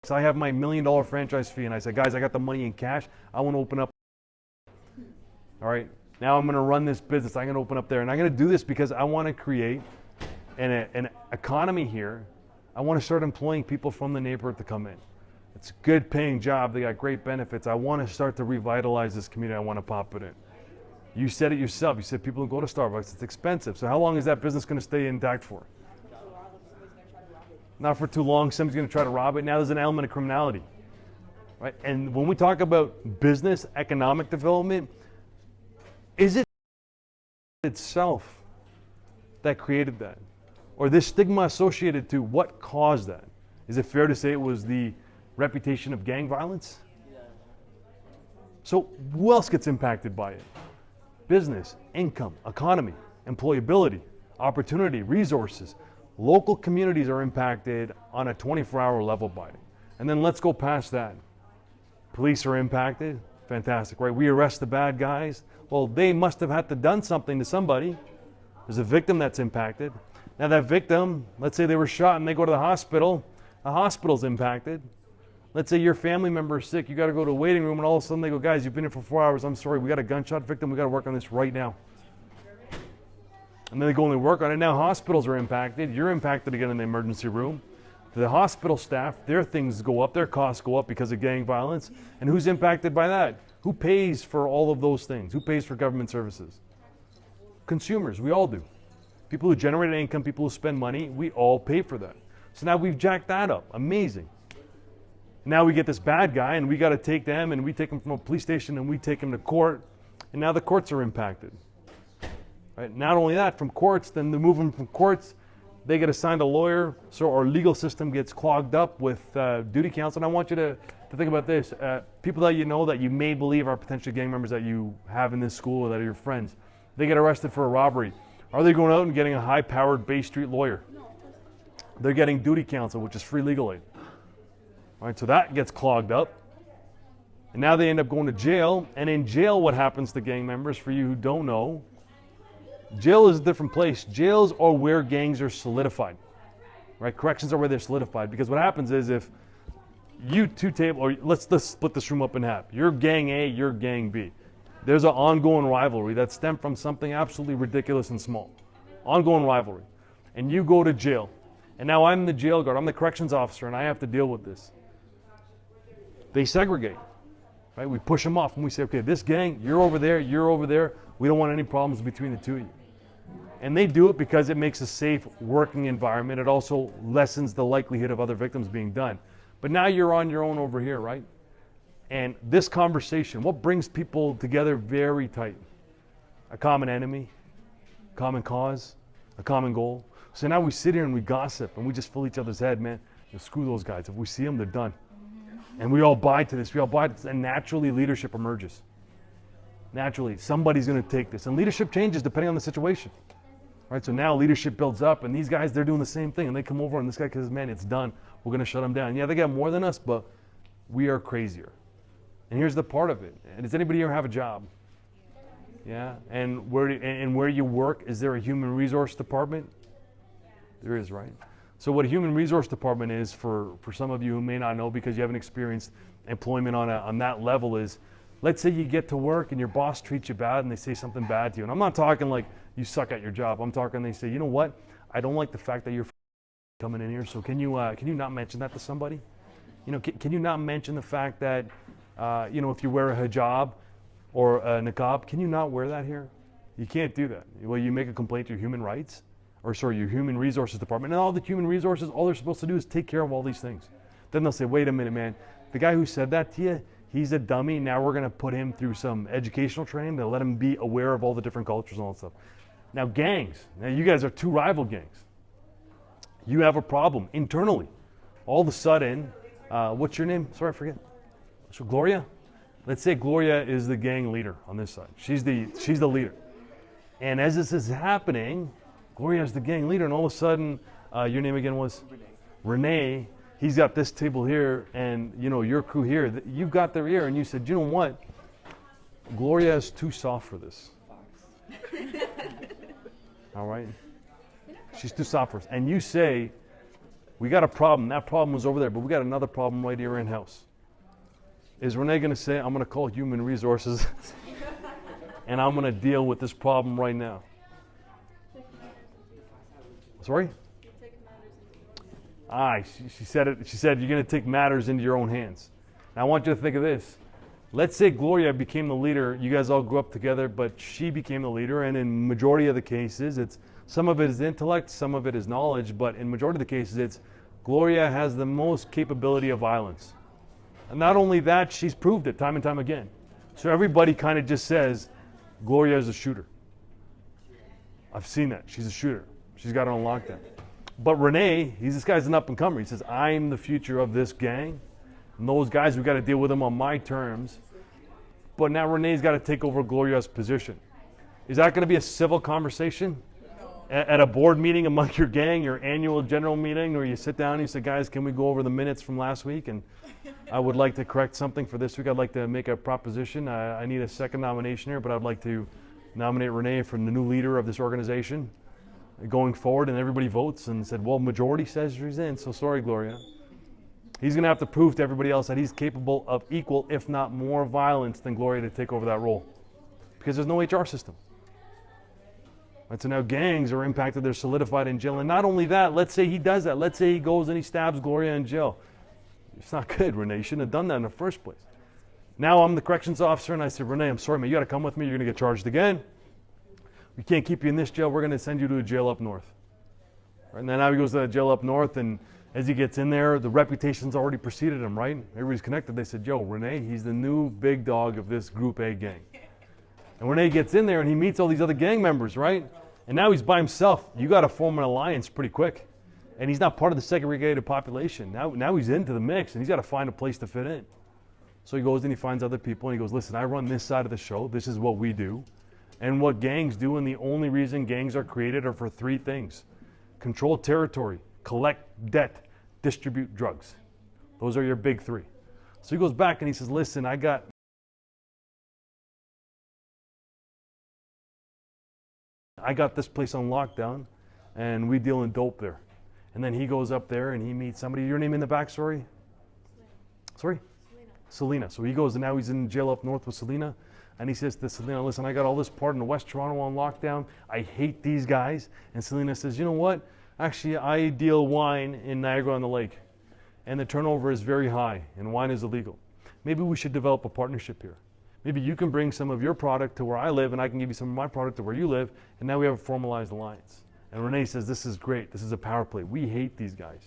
so I have my $1 million franchise fee, and I said, guys, I got the money in cash. I want to open up. All right, now I'm going to run this business. I'm going to open up there, and I'm going to do this because I want to create an economy here. I want to start employing people from the neighborhood to come in. It's a good paying job. They got great benefits. I want to start to revitalize this community. I want to pop it in. You said it yourself. You said people don't go to Starbucks. It's expensive. So how long is that business going to stay intact for? Not for too long. Somebody's going to try to rob it. Now there's an element of criminality, right? And when we talk about business, economic development, is it itself that created that? Or this stigma associated to what caused that? Is it fair to say it was the reputation of gang violence? So who else gets impacted by it? Business, income, economy, employability, opportunity, resources. Local communities are impacted on a 24-hour level by it. And then let's go past that. Police are impacted. Fantastic, right? We arrest the bad guys. Well, they must have had to done something to somebody. There's a victim that's impacted. Now that victim, let's say they were shot and they go to the hospital's impacted. Let's say your family member is sick, you got to go to a waiting room, and all of a sudden they go, guys, you've been here for 4 hours, I'm sorry, we got a gunshot victim, we got to work on this right now. And then they go and they work on it. Now hospitals are impacted. You're impacted again in the emergency room. The hospital staff, their things go up, their costs go up because of gang violence. And who's impacted by that? Who pays for all of those things? Who pays for government services? Consumers, we all do. People who generate income, people who spend money, we all pay for that. So now we've jacked that up. Amazing. Now we get this bad guy and we got to take them, and we take them from a police station and we take them to court, and now the courts are impacted. Right? Not only that, from courts, then they move them from courts, they get assigned a lawyer, so our legal system gets clogged up with duty counts. And I want you to think about this. People that you know that you may believe are potential gang members that you have in this school or that are your friends, they get arrested for a robbery. Are they going out and getting a high-powered Bay Street lawyer? They're getting duty counsel, which is free legal aid. All right, so that gets clogged up. And now they end up going to jail. And in jail, what happens to gang members, for you who don't know, jail is a different place. Jails are where gangs are solidified. Right? Corrections are where they're solidified. Because what happens is if you or let's split this room up in half. You're gang A, you're gang B. There's an ongoing rivalry that stemmed from something absolutely ridiculous and small. Ongoing rivalry. And you go to jail. And now I'm the jail guard. I'm the corrections officer, and I have to deal with this. They segregate. Right? We push them off, and we say, okay, this gang, you're over there, you're over there. We don't want any problems between the two of you. And they do it because it makes a safe working environment. It also lessens the likelihood of other victims being done. But now you're on your own over here, right? And this conversation, what brings people together very tight? A common enemy, common cause, a common goal. So now we sit here and we gossip and we just fill each other's head, man. Screw those guys. If we see them, they're done. And we all buy to this. We all buy to this. And naturally, leadership emerges. Naturally, somebody's going to take this. And leadership changes depending on the situation. Right? So now leadership builds up, and these guys, they're doing the same thing. And they come over, and this guy says, man, it's done. We're going to shut them down. Yeah, they got more than us, but we are crazier. And here's the part of it. And does anybody here have a job? Yeah? And where you work, is there a human resource department? There is, right? So what a human resource department is, for some of you who may not know because you haven't experienced employment on that level, is, let's say you get to work and your boss treats you bad and they say something bad to you. And I'm not talking like you suck at your job. I'm talking they say, you know what? I don't like the fact that you're coming in here, so can you not mention that to somebody? You know, can you not mention the fact that, if you wear a hijab or a niqab, can you not wear that here? You can't do that. Well, you make a complaint to your human rights, your human resources department, and all the human resources, all they're supposed to do is take care of all these things. Then they'll say, wait a minute, man, the guy who said that to you, he's a dummy. Now we're going to put him through some educational training to let him be aware of all the different cultures and all that stuff. Now gangs, now you guys are two rival gangs. You have a problem internally. All of a sudden, what's your name? Sorry, I forget. So Gloria? Let's say Gloria is the gang leader on this side. She's the leader. And as this is happening, Gloria is the gang leader, and all of a sudden, your name again was? Renee. He's got this table here, and your crew here. You've got their ear, and you said, you know what? Gloria is too soft for this. All right? She's too soft for us. And you say, We got a problem. That problem was over there, but we got another problem right here in-house. Is Renee going to say, I'm going to call human resources and I'm going to deal with this problem right now? Sorry? She said it. She said, you're going to take matters into your own hands. Now, I want you to think of this. Let's say Gloria became the leader. You guys all grew up together, but she became the leader. And in majority of the cases, some of it is intellect, some of it is knowledge. But in majority of the cases, it's Gloria has the most capability of violence. And not only that, she's proved it time and time again. So everybody kind of just says, Gloria is a shooter. I've seen that. She's a shooter. She's got it on lockdown. But Renee, this guy's an up-and-comer. He says, I'm the future of this gang. And those guys, we've got to deal with them on my terms. But now Renee's got to take over Gloria's position. Is that going to be a civil conversation? At a board meeting among your gang, your annual general meeting, where you sit down and you say, guys, can we go over the minutes from last week? And I would like to correct something for this week. I'd like to make a proposition. I need a second nomination here, but I'd like to nominate Renee for the new leader of this organization going forward. And everybody votes and said, well, majority says she's in, so sorry, Gloria. He's going to have to prove to everybody else that he's capable of equal, if not more, violence than Gloria to take over that role. Because there's no HR system. Right, so now gangs are impacted, they're solidified in jail. And not only that, let's say he does that. Let's say he goes and he stabs Gloria in jail. It's not good, Renee. You shouldn't have done that in the first place. Now I'm the corrections officer and I said, Renee, I'm sorry, man, you got to come with me. You're going to get charged again. We can't keep you in this jail. We're going to send you to a jail up north. Right, and then now he goes to the jail up north, and as he gets in there, the reputation's already preceded him, right? Everybody's connected. They said, yo, Renee, he's the new big dog of this Group A gang. And Renee gets in there and he meets all these other gang members, right? And now he's by himself. You got to form an alliance pretty quick. And he's not part of the segregated population. Now he's into the mix and he's got to find a place to fit in. So he goes and he finds other people and he goes, listen, I run this side of the show. This is what we do. And what gangs do, and the only reason gangs are created are for three things: control territory, collect debt, distribute drugs. Those are your big three. So he goes back and he says, listen, I got this place on lockdown and we deal in dope there. And then he goes up there and he meets somebody. Your name in the back, sorry? Sorry? Selena. So he goes and now he's in jail up north with Selena. And he says to Selena, listen, I got all this part in West Toronto on lockdown. I hate these guys. And Selena says, you know what? Actually, I deal wine in Niagara-on-the-Lake. And the turnover is very high and wine is illegal. Maybe we should develop a partnership here. Maybe you can bring some of your product to where I live and I can give you some of my product to where you live. And now we have a formalized alliance. And Renee says, this is great. This is a power play. We hate these guys.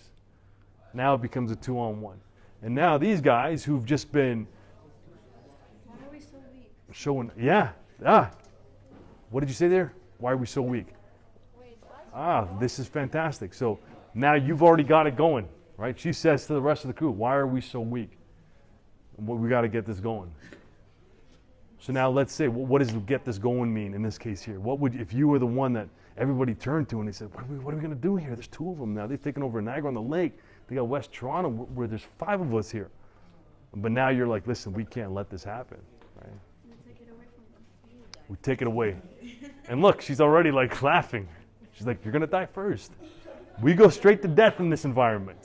Now it becomes a 2-on-1. And now these guys who've just been showing, what did you say there? Why are we so weak? This is fantastic. So now you've already got it going, right? She says to the rest of the crew, why are we so weak? We got to get this going. So now let's say, what does get this going mean in this case here? What would, if you were the one that everybody turned to and they said, what are we going to do here? There's two of them now. They've taken over Niagara-on-the-Lake. They got West Toronto where there's 5 of us here. But now you're like, listen, we can't let this happen, right? We take it away. And look, she's already like laughing. She's like, you're going to die first. We go straight to death in this environment.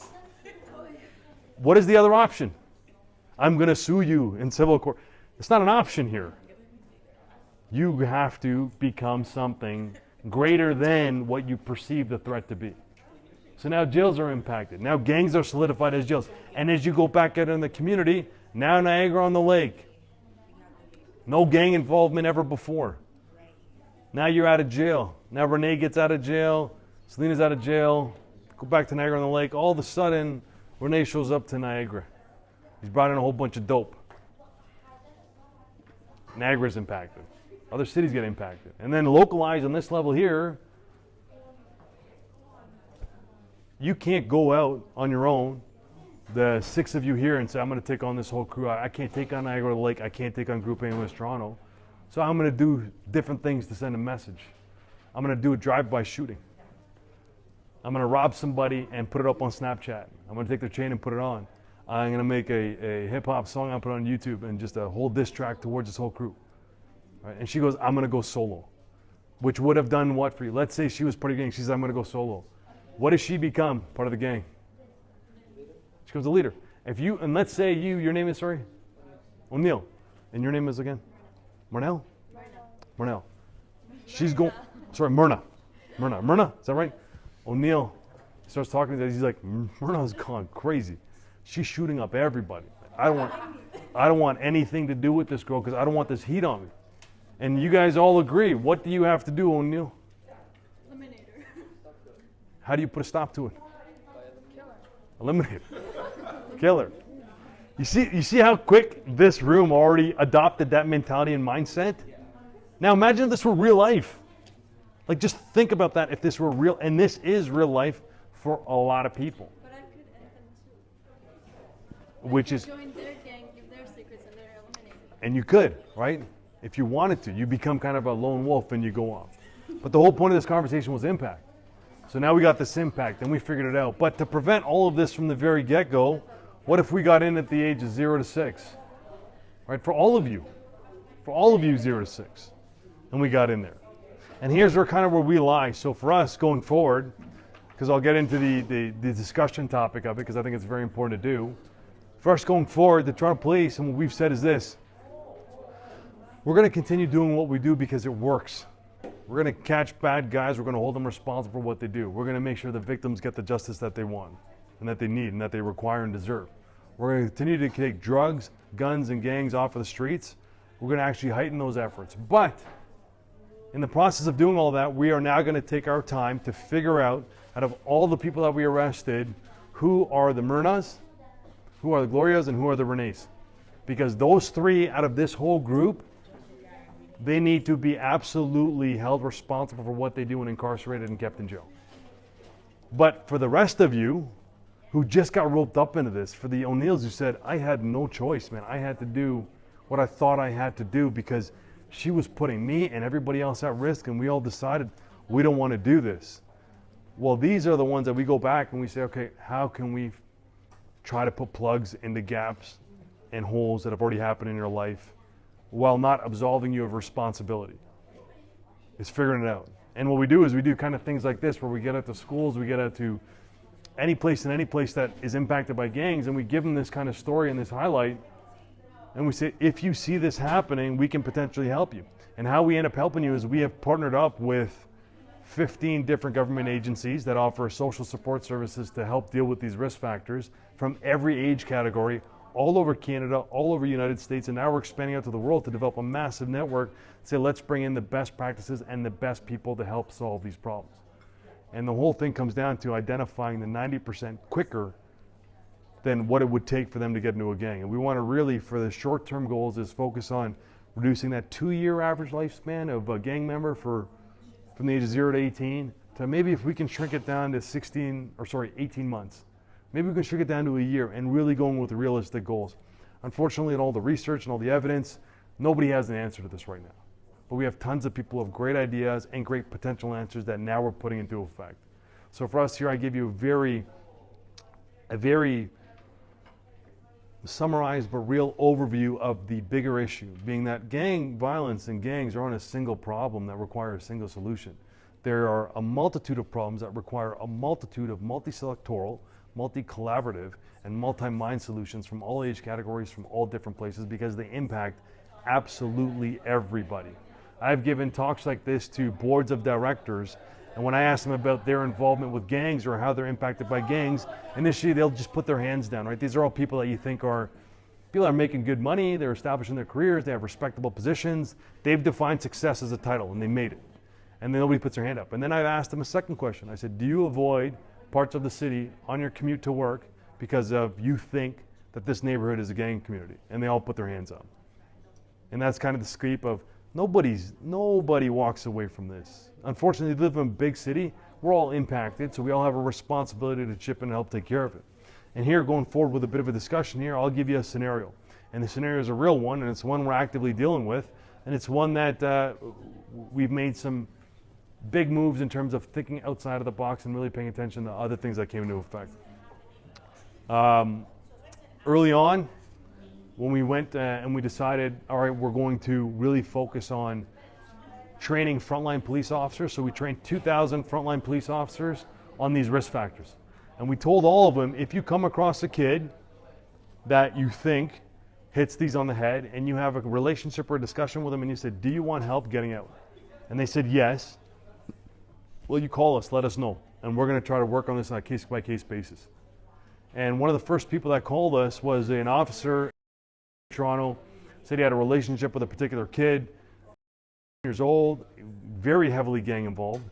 What is the other option? I'm going to sue you in civil court. It's not an option here. You have to become something greater than what you perceive the threat to be. So now jails are impacted. Now gangs are solidified as jails. And as you go back out in the community, now Niagara-on-the-Lake. No gang involvement ever before. Now you're out of jail. Now Renee gets out of jail. Selena's out of jail. Go back to Niagara-on-the-Lake. All of a sudden, Renee shows up to Niagara. He's brought in a whole bunch of dope. Niagara's impacted. Other cities get impacted. And then localized on this level here, you can't go out on your own, the 6 of you here, and say, I'm going to take on this whole crew. I can't take on Niagara-on-the-Lake. I can't take on Group A in West Toronto. So I'm going to do different things to send a message. I'm going to do a drive-by shooting. I'm going to rob somebody and put it up on Snapchat. I'm going to take their chain and put it on. I'm going to make a hip-hop song and put it on YouTube and just a whole diss track towards this whole crew. Right? And she goes, I'm going to go solo. Which would have done what for you? Let's say she was part of the gang. She says, I'm going to go solo. What does she become? Part of the gang. She becomes a leader. If you, and let's say your name is, sorry? O'Neill. And your name is again? Murnell? Murnell. She's going, sorry, Myrna. Myrna, is that right? O'Neill starts talking to her. He's like, Myrna's gone crazy. She's shooting up everybody. I don't want anything to do with this girl because I don't want this heat on me. And you guys all agree. What do you have to do, O'Neill? Eliminate her. How do you put a stop to it? Kill her. Eliminate her. Kill her. You see how quick this room already adopted that mentality and mindset? Now imagine if this were real life. Like just think about that if this were real, and this is real life for a lot of people. But I could end them too. Which is, Join their gang, give their secrets, and they're eliminated. and you could, right? If you wanted to, you become kind of a lone wolf and you go off. But the whole point of this conversation was impact. So now we got this impact and we figured it out. But to prevent all of this from the very get-go, what if we got in at the age of 0 to 6? Right, for all of you 0 to 6. And we got in there. And here's where we lie. So for us going forward, because I'll get into the discussion topic of it because I think it's very important to do. For us going forward, the Toronto Police, and what we've said is this: we're going to continue doing what we do because it works. We're going to catch bad guys. We're going to hold them responsible for what they do. We're going to make sure the victims get the justice that they want and that they need and that they require and deserve. We're going to continue to take drugs, guns, and gangs off of the streets. We're going to actually heighten those efforts. But in the process of doing all that, we are now going to take our time to figure out of all the people that we arrested, who are the Myrnas, who are the Glorias, and who are the Renees. Because those three out of this whole group, they need to be absolutely held responsible for what they do and incarcerated and kept in jail. But for the rest of you who just got roped up into this, for the O'Neills who said, I had no choice, man. I had to do what I thought I had to do because she was putting me and everybody else at risk, and we all decided we don't want to do this. Well, these are the ones that we go back and we say, okay, how can we try to put plugs into gaps and holes that have already happened in your life while not absolving you of responsibility? It's figuring it out. And what we do is we do kind of things like this where we get out to schools, we get out to any place that is impacted by gangs, and we give them this kind of story and this highlight, and we say, if you see this happening, we can potentially help you. And how we end up helping you is we have partnered up with 15 different government agencies that offer social support services to help deal with these risk factors from every age category, all over Canada, all over the United States, and now we're expanding out to the world to develop a massive network to say, let's bring in the best practices and the best people to help solve these problems. And the whole thing comes down to identifying the 90% quicker than what it would take for them to get into a gang. And we want to really, for the short-term goals, is focus on reducing that 2-year average lifespan of a gang member from the age of 0 to 18 to maybe if we can shrink it down to 18 months. Maybe we can shrink it down to a year and really going with realistic goals. Unfortunately, in all the research and all the evidence, nobody has an answer to this right now. But we have tons of people with great ideas and great potential answers that now we're putting into effect. So for us here, I give you a very summarized but real overview of the bigger issue, being that gang violence and gangs aren't a single problem that require a single solution. There are a multitude of problems that require a multitude of multi-sectoral, multi-collaborative, and multi-mind solutions from all age categories, from all different places, because they impact absolutely everybody. I've given talks like this to boards of directors, and when I ask them about their involvement with gangs or how they're impacted by gangs, initially they'll just put their hands down, right? These are all people that you think are people that are making good money, they're establishing their careers, they have respectable positions, they've defined success as a title, and they made it. And then nobody puts their hand up. And then I've asked them a second question. I said, do you avoid parts of the city on your commute to work because of you think that this neighborhood is a gang community? And they all put their hands up. And that's kind of the scope of nobody walks away from this. Unfortunately, we live in a big city. We're all impacted, so we all have a responsibility to chip in and help take care of it. And here, going forward with a bit of a discussion here, I'll give you a scenario. And the scenario is a real one, and it's one we're actively dealing with. And it's one that we've made some big moves in terms of thinking outside of the box and really paying attention to other things that came into effect. Early on, when we went and we decided, all right, we're going to really focus on training frontline police officers. So we trained 2,000 frontline police officers on these risk factors. And we told all of them, if you come across a kid that you think hits these on the head and you have a relationship or a discussion with them and you said, do you want help getting out? And they said yes. Well, you call us, let us know. And we're going to try to work on this on a case-by-case basis. And one of the first people that called us was an officer in Toronto, said he had a relationship with a particular kid, years old, very heavily gang involved,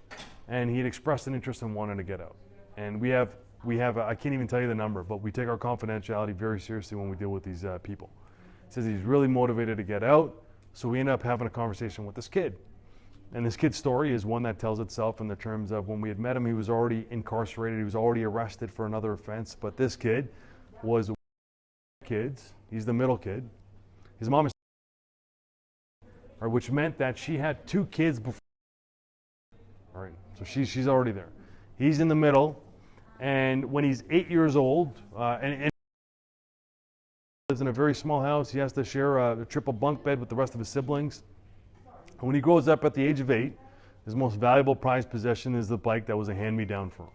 and he had expressed an interest in wanting to get out. And we have I can't even tell you the number, but we take our confidentiality very seriously when we deal with these people. He says he's really motivated to get out, so we end up having a conversation with this kid. And this kid's story is one that tells itself in the terms of when we had met him, he was already incarcerated, he was already arrested for another offense, but this kid was kids, he's the middle kid. His mom is, which meant that she had 2 kids before. All right, so she's already there. He's in the middle, and when he's 8 years old, and lives in a very small house, he has to share a triple bunk bed with the rest of his siblings. And when he grows up at the age of 8, his most valuable prized possession is the bike that was a hand-me-down for him.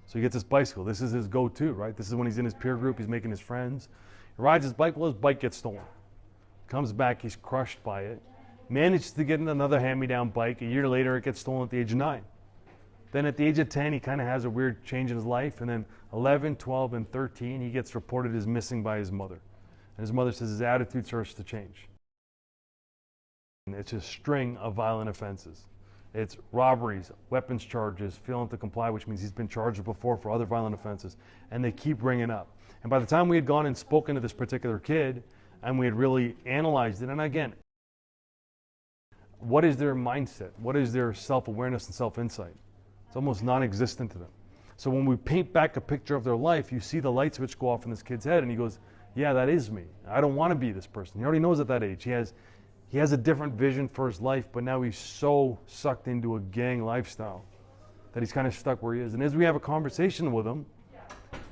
So he gets this bicycle. This is his go-to, right? This is when he's in his peer group, he's making his friends. He rides his bike, well, his bike gets stolen. Comes back, he's crushed by it. Manages to get another hand-me-down bike. A year later, it gets stolen at the age of 9. Then at the age of 10, he kind of has a weird change in his life. And then 11, 12, and 13, he gets reported as missing by his mother. And his mother says his attitude starts to change. And it's a string of violent offenses. It's robberies, weapons charges, failing to comply, which means he's been charged before for other violent offenses. And they keep bringing up. And by the time we had gone and spoken to this particular kid, and we had really analyzed it, and again, what is their mindset? What is their self-awareness and self-insight? It's almost non-existent to them. So when we paint back a picture of their life, you see the light switch go off in this kid's head, and he goes, yeah, that is me. I don't want to be this person. He already knows at that age. He has a different vision for his life, but now he's so sucked into a gang lifestyle that he's kind of stuck where he is. And as we have a conversation with him,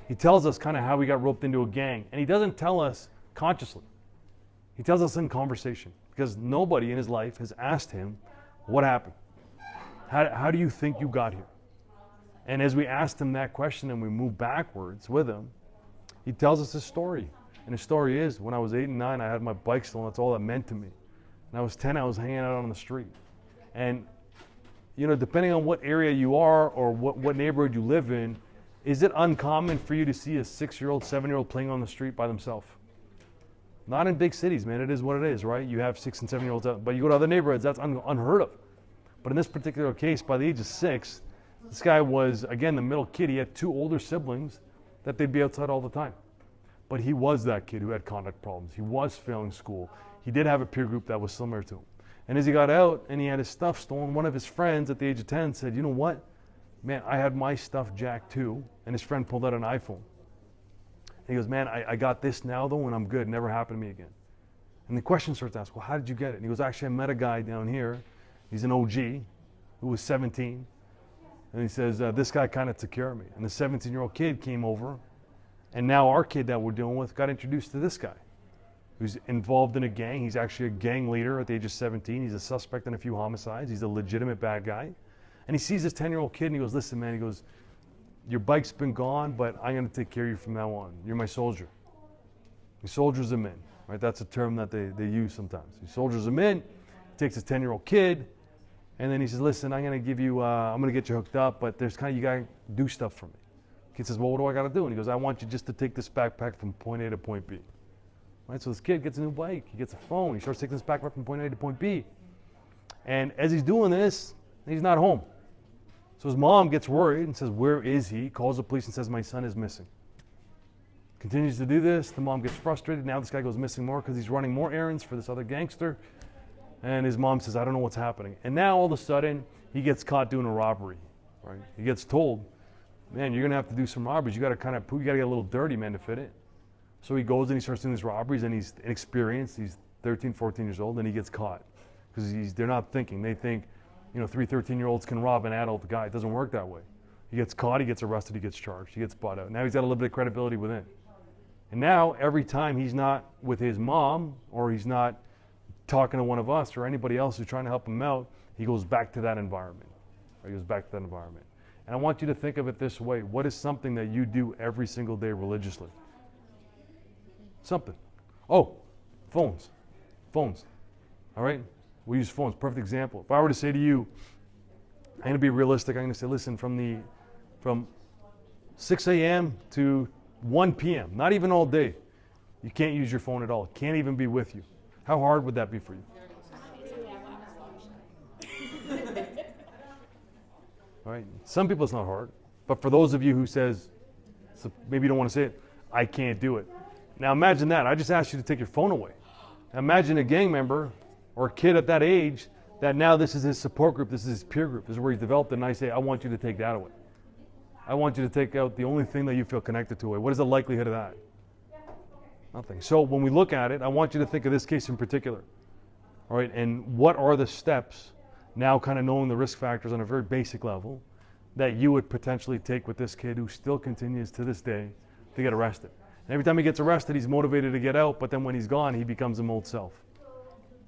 he tells us kind of how he got roped into a gang. And he doesn't tell us consciously. He tells us in conversation because nobody in his life has asked him, what happened? How do you think you got here? And as we asked him that question and we move backwards with him, he tells us his story. And his story is, when I was 8 and 9, I had my bike stolen. That's all that meant to me. And I was 10, I was hanging out on the street. And, you know, depending on what area you are or what neighborhood you live in, is it uncommon for you to see a 6-year-old, 7-year-old playing on the street by themselves? Not in big cities, man. It is what it is, right? You have 6 and 7-year-olds out, but you go to other neighborhoods, that's unheard of. But in this particular case, by the age of 6, this guy was, again, the middle kid. He had 2 older siblings that they'd be outside all the time. But he was that kid who had conduct problems. He was failing school. He did have a peer group that was similar to him. And as he got out and he had his stuff stolen, one of his friends at the age of 10 said, you know what? Man, I had my stuff jacked too. And his friend pulled out an iPhone. And he goes, man, I got this now though and I'm good. It never happened to me again. And the question starts to ask, well, how did you get it? And he goes, actually, I met a guy down here. He's an OG who was 17. And he says, this guy kind of took care of me. And the 17-year-old kid came over. And now our kid that we're dealing with got introduced to this guy who's involved in a gang. He's actually a gang leader at the age of 17. He's a suspect in a few homicides. He's a legitimate bad guy. And he sees this 10-year-old kid and he goes, listen, man, he goes, your bike's been gone, but I'm going to take care of you from now on. You're my soldier. He soldiers him in, right? That's a term that they use sometimes. He soldiers him in, takes his 10-year-old kid, and then he says, listen, I'm going to give you, I'm going to get you hooked up, but there's kind of, you got to do stuff for me. Kid says, well, what do I got to do? And he goes, I want you just to take this backpack from point A to point B. Right? So this kid gets a new bike. He gets a phone. He starts taking this backpack from point A to point B. And as he's doing this, he's not home. So his mom gets worried and says, where is he? Calls the police and says, my son is missing. Continues to do this. The mom gets frustrated. Now this guy goes missing more because he's running more errands for this other gangster. And his mom says, I don't know what's happening. And now all of a sudden, he gets caught doing a robbery. Right? He gets told, man, you're going to have to do some robberies. You got to get a little dirty, man, to fit in. So he goes and he starts doing these robberies, and he's inexperienced. He's 13, 14 years old, and he gets caught because they're not thinking. They think, 3 13-year-olds can rob an adult guy. It doesn't work that way. He gets caught, he gets arrested, he gets charged, he gets bought out. Now he's got a little bit of credibility within. And now every time he's not with his mom or he's not talking to one of us or anybody else who's trying to help him out, he goes back to that environment. He goes back to that environment. And I want you to think of it this way. What is something that you do every single day religiously? Something. Oh, phones. Phones. All right? We use phones. Perfect example. If I were to say to you, I'm going to be realistic. I'm going to say, listen, from 6 a.m. to 1 p.m., not even all day, you can't use your phone at all. It can't even be with you. How hard would that be for you? All right. Some people it's not hard, but for those of you who says, so maybe you don't want to say it, I can't do it. Now imagine that. I just asked you to take your phone away. Now imagine a gang member or a kid at that age that now this is his support group, this is his peer group, this is where he's developed, and I say, I want you to take that away. I want you to take out the only thing that you feel connected to away. What is the likelihood of that? Nothing. So when we look at it, I want you to think of this case in particular. All right, and what are the steps, now kind of knowing the risk factors on a very basic level, that you would potentially take with this kid who still continues to this day to get arrested. And every time he gets arrested, he's motivated to get out, but then when he's gone, he becomes his old self.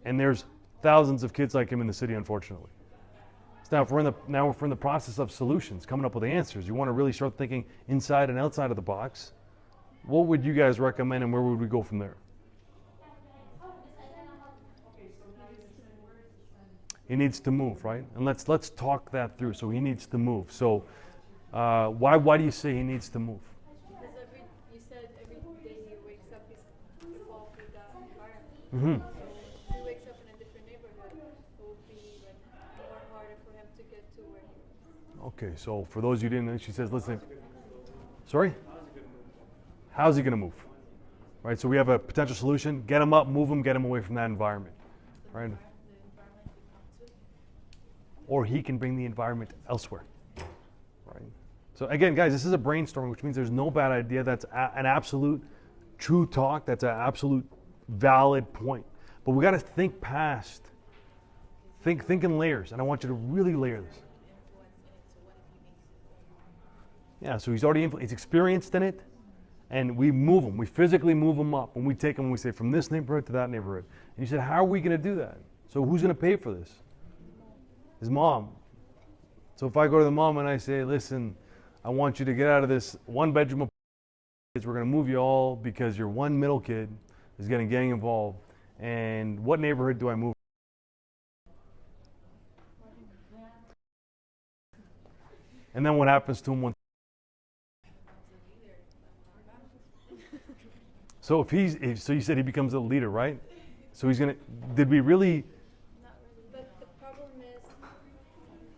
And there's thousands of kids like him in the city, unfortunately. So now we're in the process of solutions, coming up with answers. You want to really start thinking inside and outside of the box. What would you guys recommend, and where would we go from there? He needs to move, right? And let's talk that through. So he needs to move. So why do you say he needs to move? Because you said every day he wakes up, he's involved with that environment. Mm-hmm. So if he wakes up in a different neighborhood, it will be like more harder for him to get to where he is. Okay, so for those you didn't know, she says, listen. Sorry? How's he going to move? Right, so we have a potential solution. Get him up, move him, get him away from that environment. Right? Or he can bring the environment elsewhere. Right? So again, guys, this is a brainstorming, which means there's no bad idea. That's an absolute true talk. That's an absolute valid point. But we got to think past. Think in layers, and I want you to really layer this. Yeah, so he's experienced in it, and we move him. We physically move him up. When we take him, we say from this neighborhood to that neighborhood. And you said, how are we going to do that? So who's going to pay for this? His mom. So if I go to the mom and I say, listen, I want you to get out of this one-bedroom apartment. We're going to move you all because your one middle kid is getting gang involved. And what neighborhood do I move? And then what happens to him when? So so you said he becomes a leader, right? So he's gonna. Did we really? Not really. But the problem is,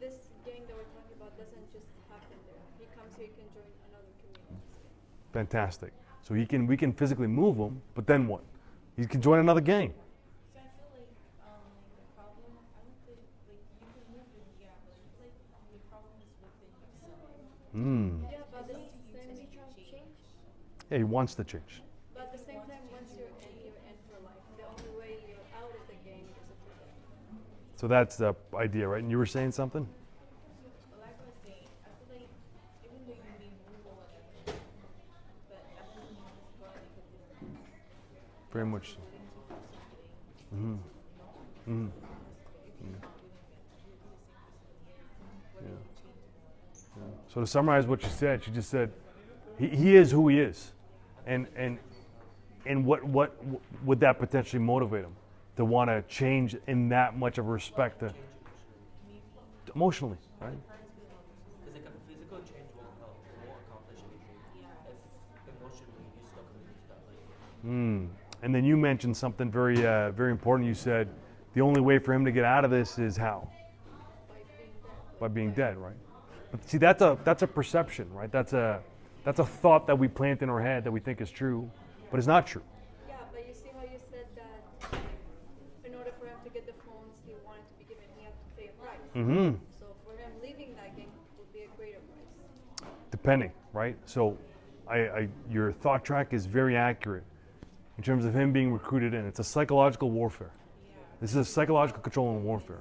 this gang that we're talking about doesn't just happen there. He comes here, he can join another community. Fantastic. So we can physically move him, but then what? He can join another gang. So I feel like the problem, I don't think like you can move it, yeah, but I feel like the problem is within yourself. Yeah, but at the same time, change. Yeah, he wants to change. But at the same time, once you're in for life. The only way you're out of the game is if you're dead. So that's the idea, right? And you were saying something? But like I was saying, I feel like even though you may move or whatever, but that doesn't mean it's going to make a difference. Very much. So. Willing to do something. Mm-hmm. Mm-hmm. If you're not willing, then you'll be the same person again. Whether you change or not. So to summarize what she just said, he is who he is, and what would that potentially motivate him to want to change in that much of respect to emotionally, right? Because like a physical change won't help, won't accomplish anything. If emotionally you're stuck into that life. And then you mentioned something very very important. You said the only way for him to get out of this is how? By being dead, right? But see, that's a perception, right? That's a thought that we plant in our head that we think is true, but it's not true. Yeah, but you see how you said that in order for him to get the phones he wanted to be given, he had to pay a price. Mm-hmm. So for him leaving that game would be a greater price. Depending, right? So your thought track is very accurate in terms of him being recruited in. It's a psychological warfare. This is a psychological control and warfare.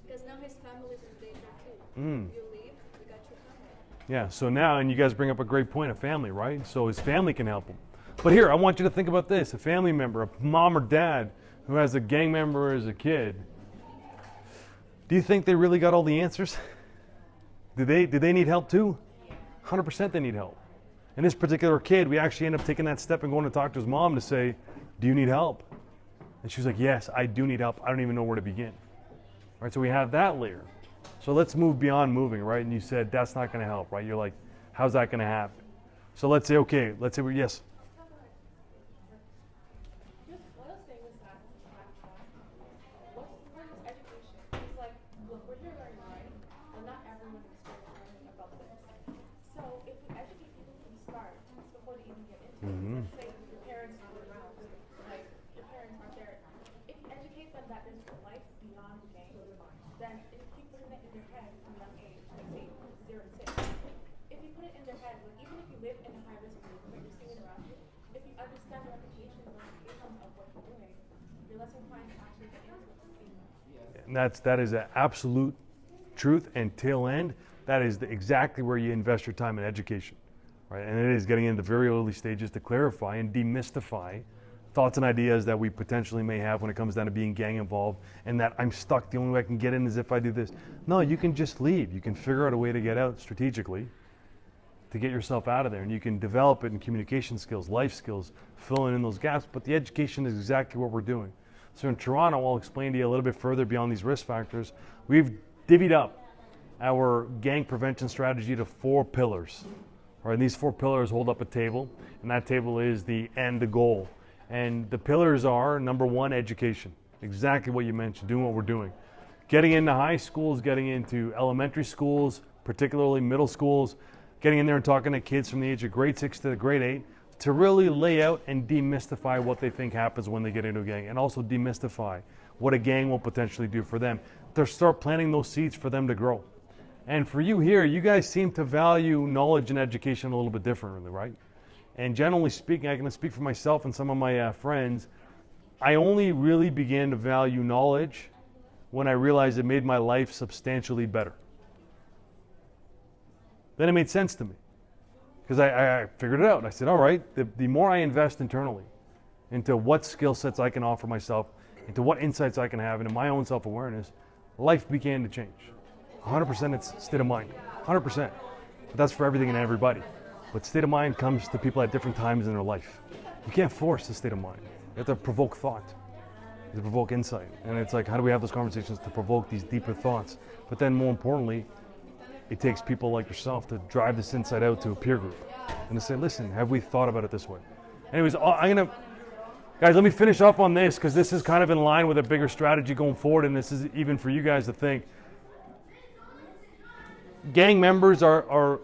Because now his family's in danger too. Mm. You leave, we got your family. Yeah, so now, and you guys bring up a great point, a family, right? So his family can help him. But here, I want you to think about this. A family member, a mom or dad who has a gang member as a kid. Do you think they really got all the answers? Do they need help too? 100% they need help. And this particular kid, we actually ended up taking that step and going to talk to his mom to say, do you need help? And she was like, yes, I do need help. I don't even know where to begin. Right, so we have that layer. So let's move beyond moving, right? And you said that's not going to help, right? You're like, how's that going to happen? So let's say, okay, let's say yes. Just one of the things that what's the point of education? It's like, look, we're here learning, right? But not everyone's experienced learning about this. So if we educate people from the start, before they even get into it, say your parents aren't around, like your parents aren't there. If you educate them that there's life beyond the game, then if you keep putting it in their head from a young age, like say 0 to 6, if you put it in their head, like even if you live in a high risk neighborhood, you're seeing it around you, if you understand the ramifications and implications of what you're doing, you're less inclined to actually get into it. And that is an absolute truth and tail end. That is exactly where you invest your time in education, right? And it is getting into very early stages to clarify and demystify thoughts and ideas that we potentially may have when it comes down to being gang involved, and that I'm stuck, the only way I can get in is if I do this. No, you can just leave. You can figure out a way to get out strategically to get yourself out of there, and you can develop it in communication skills, life skills, filling in those gaps, but the education is exactly what we're doing. So in Toronto, I'll explain to you a little bit further beyond these risk factors. We've divvied up our gang prevention strategy to 4 pillars. Right, and these 4 pillars hold up a table, and that table is the end, the goal. And the pillars are, number 1, education. Exactly what you mentioned, doing what we're doing. Getting into high schools, getting into elementary schools, particularly middle schools, getting in there and talking to kids from the age of grade 6 to grade 8 to really lay out and demystify what they think happens when they get into a gang, and also demystify what a gang will potentially do for them. To start planting those seeds for them to grow. And for you here, you guys seem to value knowledge and education a little bit differently, right? And generally speaking, I can speak for myself and some of my friends, I only really began to value knowledge when I realized it made my life substantially better. Then it made sense to me. Because I figured it out. I said, all right, the more I invest internally into what skill sets I can offer myself, into what insights I can have, into my own self-awareness, life began to change. 100% it's state of mind. 100%. But that's for everything and everybody. But state of mind comes to people at different times in their life. You can't force the state of mind. You have to provoke thought. You have to provoke insight. And it's like, how do we have those conversations to provoke these deeper thoughts? But then more importantly, it takes people like yourself to drive this insight out to a peer group and to say, listen, have we thought about it this way? Anyways, guys, let me finish up on this, because this is kind of in line with a bigger strategy going forward, and this is even for you guys to think. Gang members are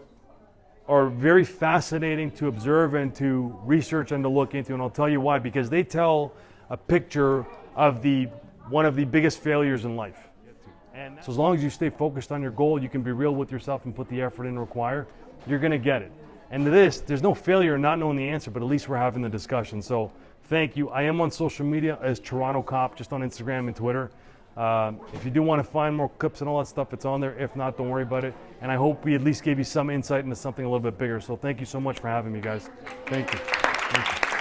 very fascinating to observe and to research and to look into, and I'll tell you why. Because they tell a picture of one of the biggest failures in life. And so as long as you stay focused on your goal, you can be real with yourself and put the effort in required, you're going to get it. And to this, there's no failure in not knowing the answer, but at least we're having the discussion. So thank you. I am on social media as Toronto Cop, just on Instagram and Twitter. If you do want to find more clips and all that stuff, it's on there. If not, don't worry about it. And I hope we at least gave you some insight into something a little bit bigger. So thank you so much for having me, guys. Thank you. Thank you.